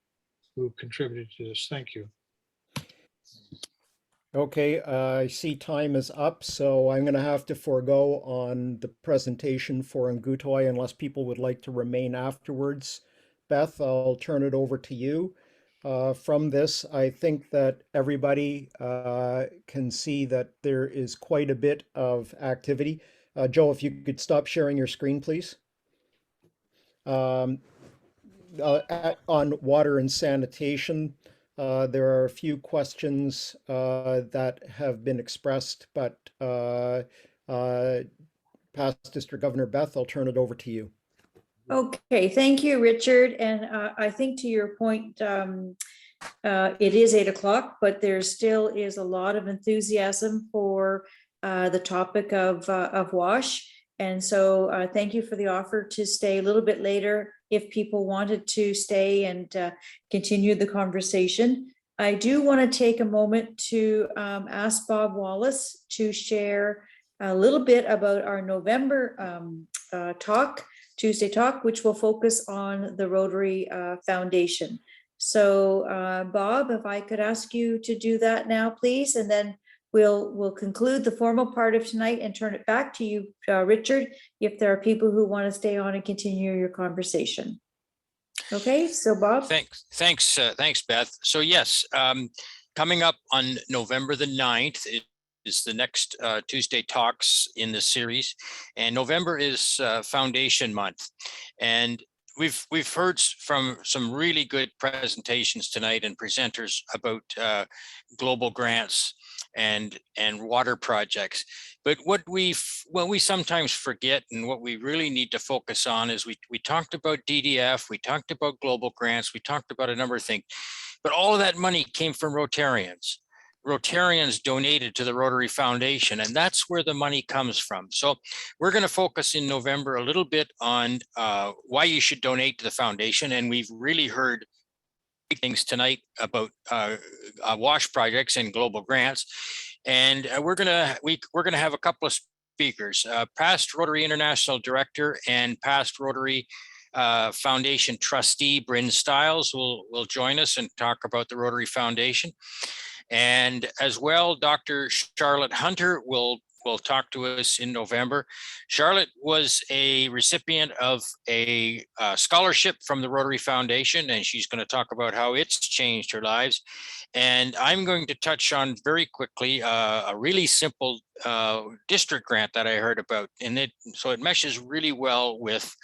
who contributed to this. Thank you. Okay, I see time is up, so I'm going to have to forego on the presentation for Ngutoy unless people would like to remain afterwards. Beth, I'll turn it over to you. From this, I think that everybody can see that there is quite a bit of activity. Joe, if you could stop sharing your screen, please. On water and sanitation, there are a few questions that have been expressed, but past District Governor Beth, I'll turn it over to you. Okay, thank you, Richard. And I think to your point, it is 8 o'clock, but there still is a lot of enthusiasm for the topic of WASH. And so thank you for the offer to stay a little bit later if people wanted to stay and continue the conversation. I do want to take a moment to ask Bob Wallace to share a little bit about our November Tuesday talk, which will focus on the Rotary Foundation. So Bob, if I could ask you to do that now, please, and then we'll conclude the formal part of tonight and turn it back to you, Richard, if there are people who want to stay on and continue your conversation. Okay, so Bob. Thanks, Beth. So yes, coming up on November the 9th is the next Tuesday talks in the series, and November is Foundation Month, and we've heard from some really good presentations tonight and presenters about global grants and water projects. But what we sometimes forget, and what we really need to focus on, is we talked about DDF, we talked about global grants, we talked about a number of things, but all of that money came from Rotarians. Rotarians donated to the Rotary Foundation, and that's where the money comes from. So we're going to focus in November a little bit on why you should donate to the foundation, and we've really heard things tonight about WASH projects and global grants. And we're gonna have a couple of speakers, past Rotary International Director and past Rotary Foundation Trustee Bryn Stiles will join us and talk about the Rotary Foundation. And as well, Dr. Charlotte Hunter will talk to us in November. Charlotte was a recipient of a scholarship from the Rotary Foundation, and she's going to talk about how it's changed her lives. And I'm going to touch on very quickly a really simple district grant that I heard about, and so it meshes really well with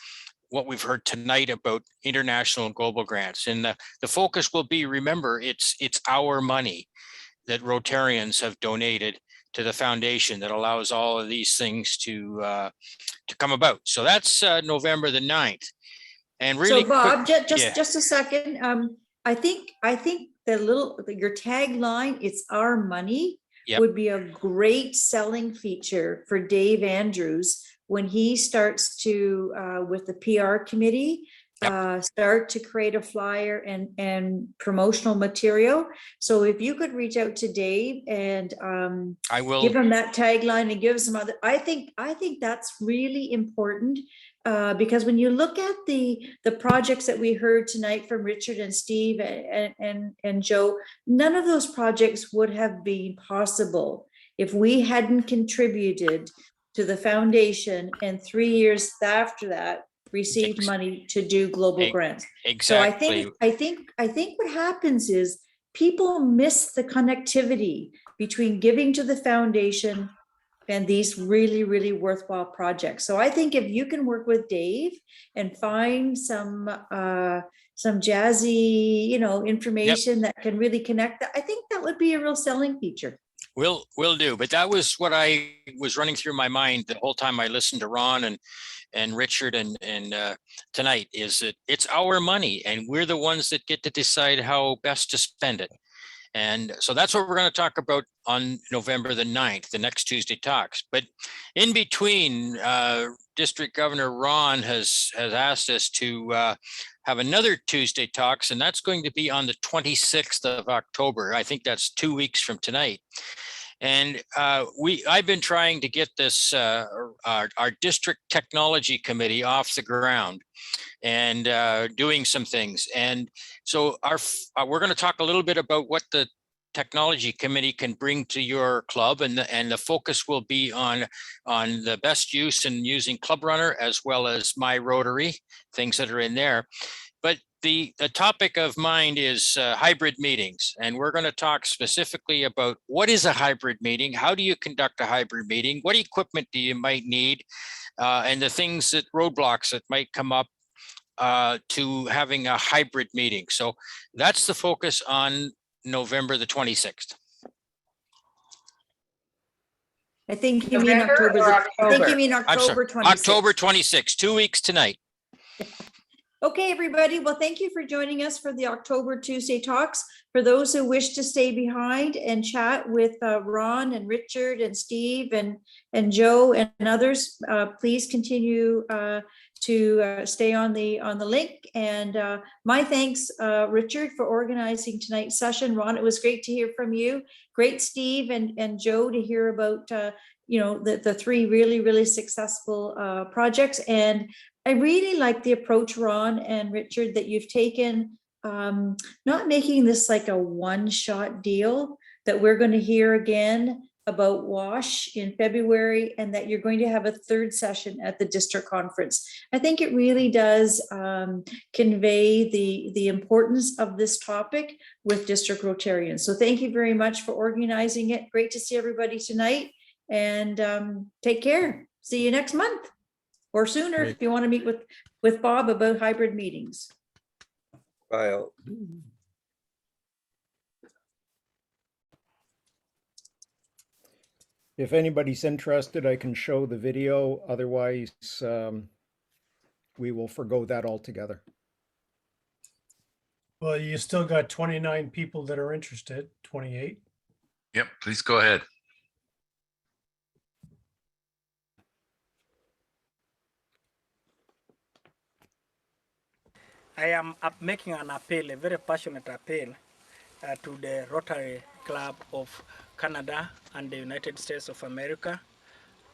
what we've heard tonight about international and global grants. And the focus will be, remember, it's our money that Rotarians have donated to the foundation that allows all of these things to come about. So that's November the 9th. And really, so Bob, just a second. I think your tagline, "It's our money," yep, would be a great selling feature for Dave Andrews when he starts to with the PR committee. Yep. Start to create a flyer and promotional material. So if you could reach out to Dave and I will give him that tagline and give some other, I think that's really important because when you look at the projects that we heard tonight from Richard and Steve and Joe, none of those projects would have been possible if we hadn't contributed to the foundation, and 3 years after that received money to do global grants. Exactly. So I think what happens is people miss the connectivity between giving to the foundation and these really, really worthwhile projects. So I think if you can work with Dave and find some jazzy, information that can really connect, I think that would be a real selling feature. Will do. But that was what I was running through my mind the whole time I listened to Ron and Richard and tonight, is that it's our money and we're the ones that get to decide how best to spend it. And so that's what we're going to talk about on November the 9th, the next Tuesday talks. But in between, District Governor Ron has asked us to have another Tuesday talks, and that's going to be on the 26th of October. I think that's 2 weeks from tonight. And I've been trying to get this our district technology committee off the ground and doing some things. And so we're going to talk a little bit about what the technology committee can bring to your club, and the focus will be on the best use in using Club Runner as well as My Rotary, things that are in there. But the topic of mind is hybrid meetings, and we're going to talk specifically about what is a hybrid meeting, how do you conduct a hybrid meeting, what equipment do you might need, and the things that roadblocks that might come up to having a hybrid meeting. So that's the focus on November the 26th. I think you mean October. I think you mean I'm sorry, October 26th. October 26th, 2 weeks tonight. Okay, everybody. Well, thank you for joining us for the October Tuesday talks. For those who wish to stay behind and chat with Ron and Richard and Steve and Joe and others, please continue to stay on the link. And my thanks, Richard, for organizing tonight's session. Ron, it was great to hear from you. Great, Steve and Joe, to hear about the three really, really successful projects. And I really like the approach, Ron and Richard, that you've taken, not making this like a one-shot deal, that we're going to hear again about WASH in February, and that you're going to have a third session at the district conference. I think it really does convey the importance of this topic with district Rotarians. So thank you very much for organizing it. Great to see everybody tonight, and take care. See you next month. Or sooner, if you want to meet with Bob about hybrid meetings. Bye. If anybody's interested, I can show the video. Otherwise, we will forgo that altogether. Well, you still got 29 people that are interested, 28. Yep, please go ahead. I am making an appeal, a very passionate appeal to the Rotary Club of Canada and the United States of America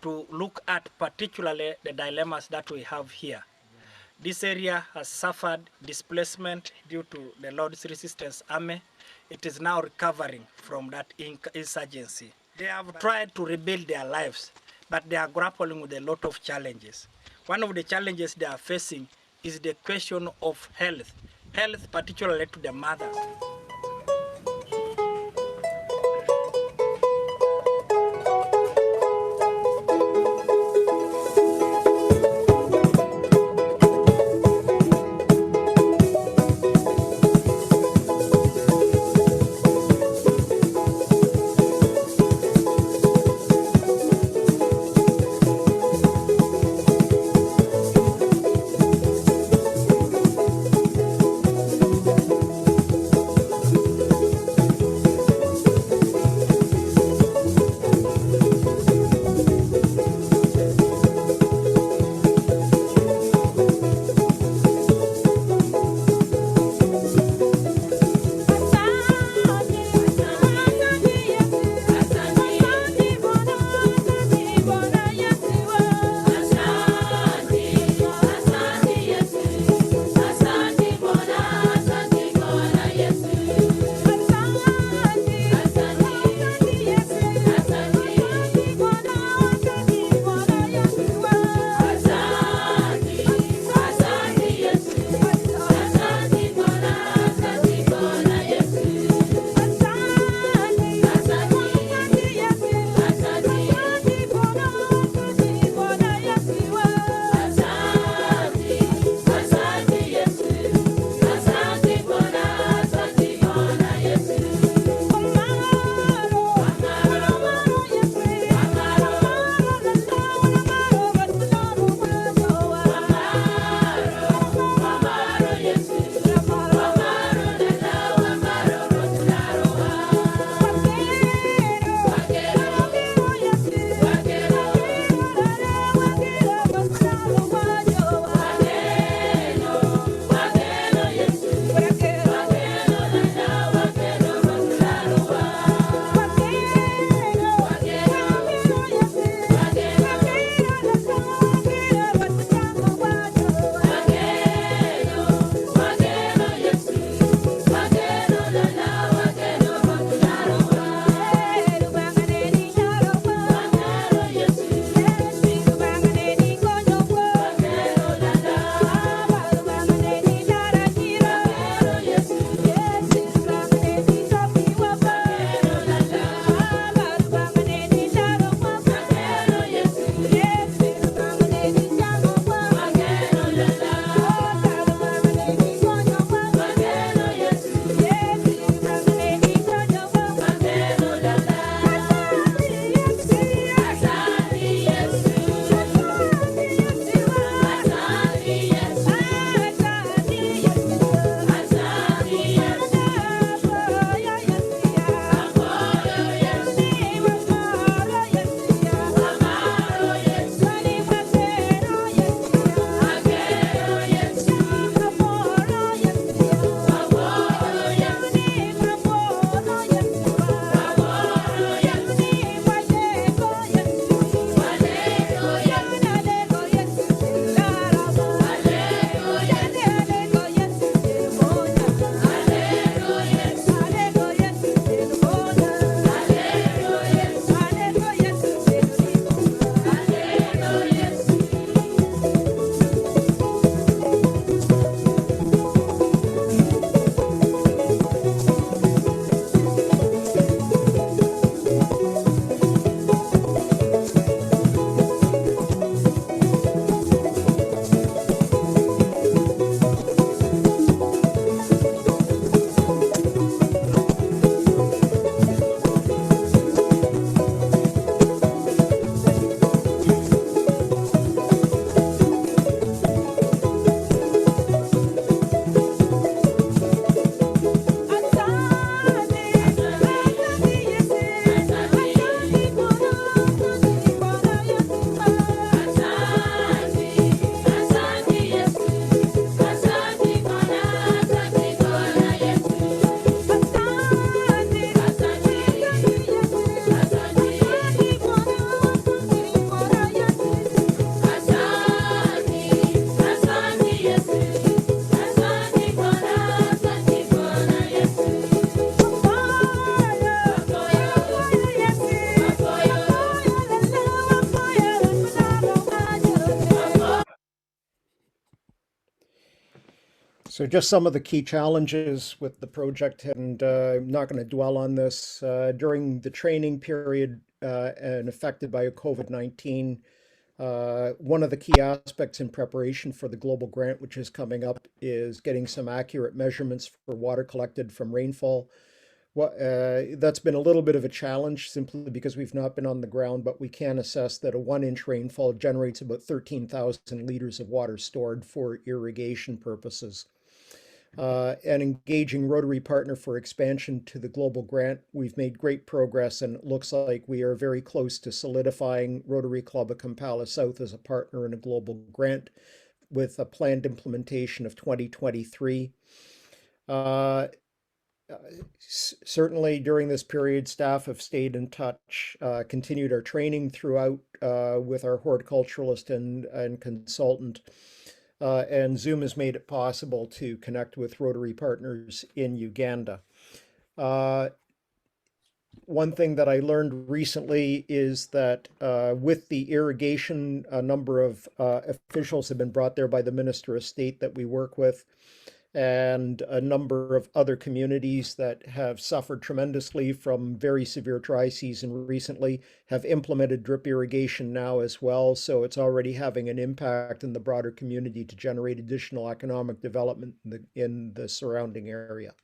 to look at particularly the dilemmas that we have here. This area has suffered displacement due to the Lord's Resistance Army. It is now recovering from that insurgency. They have tried to rebuild their lives, but they are grappling with a lot of challenges. One of the challenges they are facing is the question of health particularly to the mother. So just some of the key challenges with the project, and I'm not going to dwell on this. During the training period and affected by COVID-19, one of the key aspects in preparation for the global grant, which is coming up, is getting some accurate measurements for water collected from rainfall. That's been a little bit of a challenge simply because we've not been on the ground, but we can assess that a 1-inch rainfall generates about 13,000 liters of water stored for irrigation purposes. And engaging Rotary partner for expansion to the global grant, we've made great progress, and it looks like we are very close to solidifying Rotary Club of Kampala South as a partner in a global grant with a planned implementation of 2023. Certainly during this period, staff have stayed in touch, continued our training throughout with our horticulturalist and consultant. And Zoom has made it possible to connect with Rotary partners in Uganda. One thing that I learned recently is that with the irrigation, a number of officials have been brought there by the Minister of State that we work with, and a number of other communities that have suffered tremendously from very severe dry season recently have implemented drip irrigation now as well. So it's already having an impact in the broader community to generate additional economic development in the surrounding area.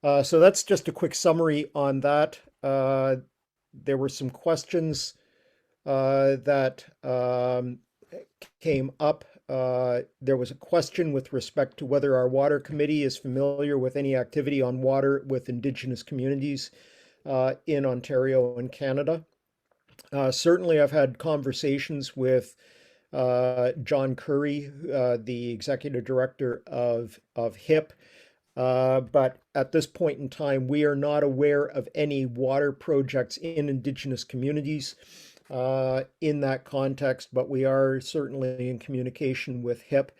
So that's just a quick summary on that. There were some questions that came up. There was a question with respect to whether our water committee is familiar with any activity on water with Indigenous communities in Ontario and Canada. Certainly, I've had conversations with John Curry, the executive director of HIP, but at this point in time, we are not aware of any water projects in Indigenous communities. In that context, but we are certainly in communication with HIP.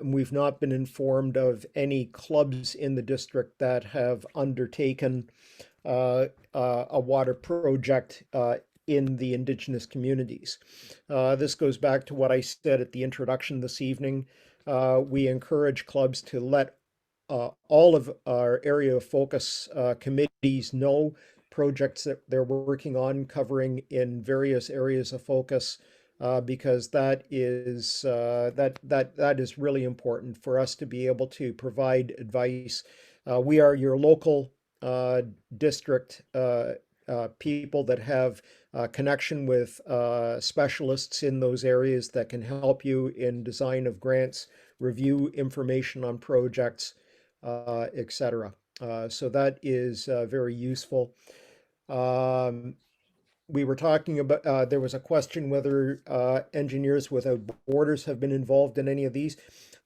We've not been informed of any clubs in the district that have undertaken a water project in the Indigenous communities. This goes back to what I said at the introduction this evening. We encourage clubs to let all of our area of focus committees know projects that they're working on covering in various areas of focus, because that is really important for us to be able to provide advice. We are your local district people that have connection with specialists in those areas that can help you in design of grants, review information on projects, etc. So that is very useful. We were talking about, there was a question whether Engineers Without Borders have been involved in any of these.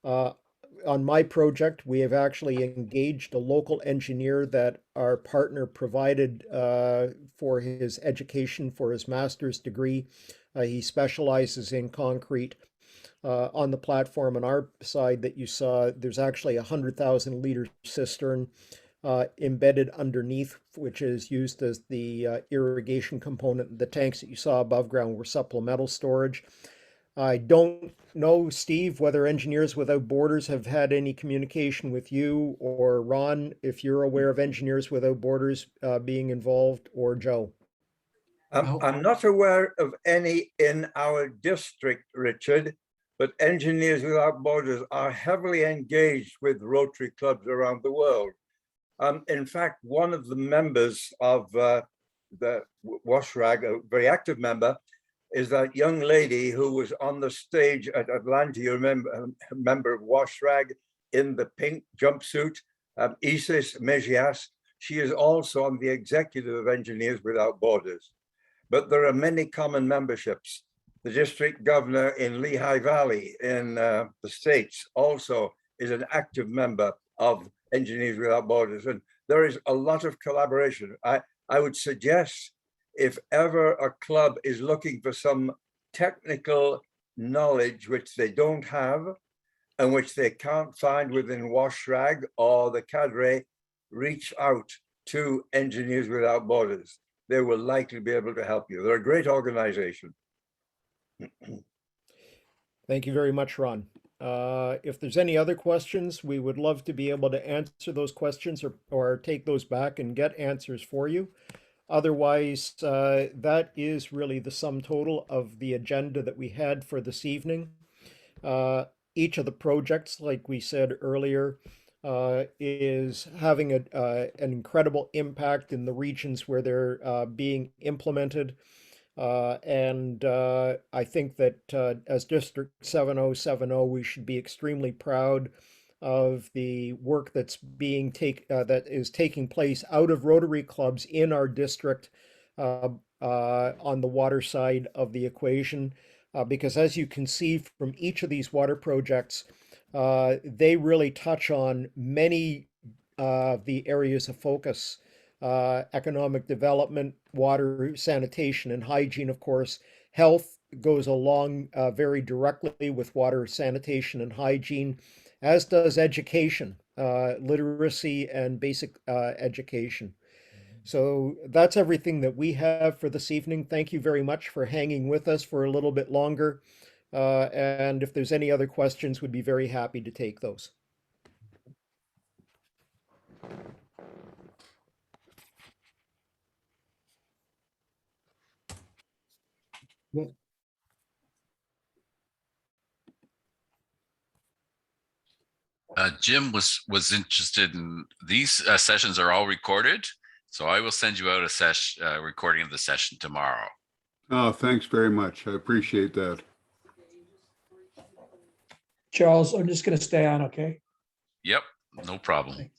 On my project, we have actually engaged a local engineer that our partner provided for his education for his master's degree. He specializes in concrete. On the platform on our side that you saw, there's actually 100,000 liter cistern embedded underneath, which is used as the irrigation component. The tanks that you saw above ground were supplemental storage. I don't know, Steve, whether Engineers Without Borders have had any communication with you, or Ron, if you're aware of Engineers Without Borders being involved, or Joe. I'm not aware of any in our district, Richard, but Engineers Without Borders are heavily engaged with Rotary clubs around the world. In fact, one of the members of the WASHRAG, a very active member, is that young lady who was on the stage at Atlanta. You remember, a member of WASHRAG in the pink jumpsuit, Isis Mejias. She is also on the executive of Engineers Without Borders. But there are many common memberships. The district governor in Lehigh Valley in the States also is an active member of Engineers Without Borders, and there is a lot of collaboration. I would suggest, if ever a club is looking for some technical knowledge which they don't have and which they can't find within WASHRAG or the cadre, reach out to Engineers Without Borders. They will likely be able to help you. They're a great organization. Thank you very much, Ron. If there's any other questions, we would love to be able to answer those questions or take those back and get answers for you. Otherwise, that is really the sum total of the agenda that we had for this evening. Each of the projects, like we said earlier, is having an incredible impact in the regions where they're being implemented. I think that as District 7070, we should be extremely proud of the work that's that is taking place out of Rotary clubs in our district on the water side of the equation. Because as you can see from each of these water projects, they really touch on many of the areas of focus. Economic development, water, sanitation, and hygiene, of course. Health goes along very directly with water, sanitation, and hygiene, as does education, literacy, and basic education. So that's everything that we have for this evening. Thank you very much for hanging with us for a little bit longer. And if there's any other questions, we'd be very happy to take those. Jim was interested in these sessions are all recorded, so I will send you out a recording of the session tomorrow. Oh, thanks very much. I appreciate that. Charles, I'm just going to stay on, okay? Yep, no problem.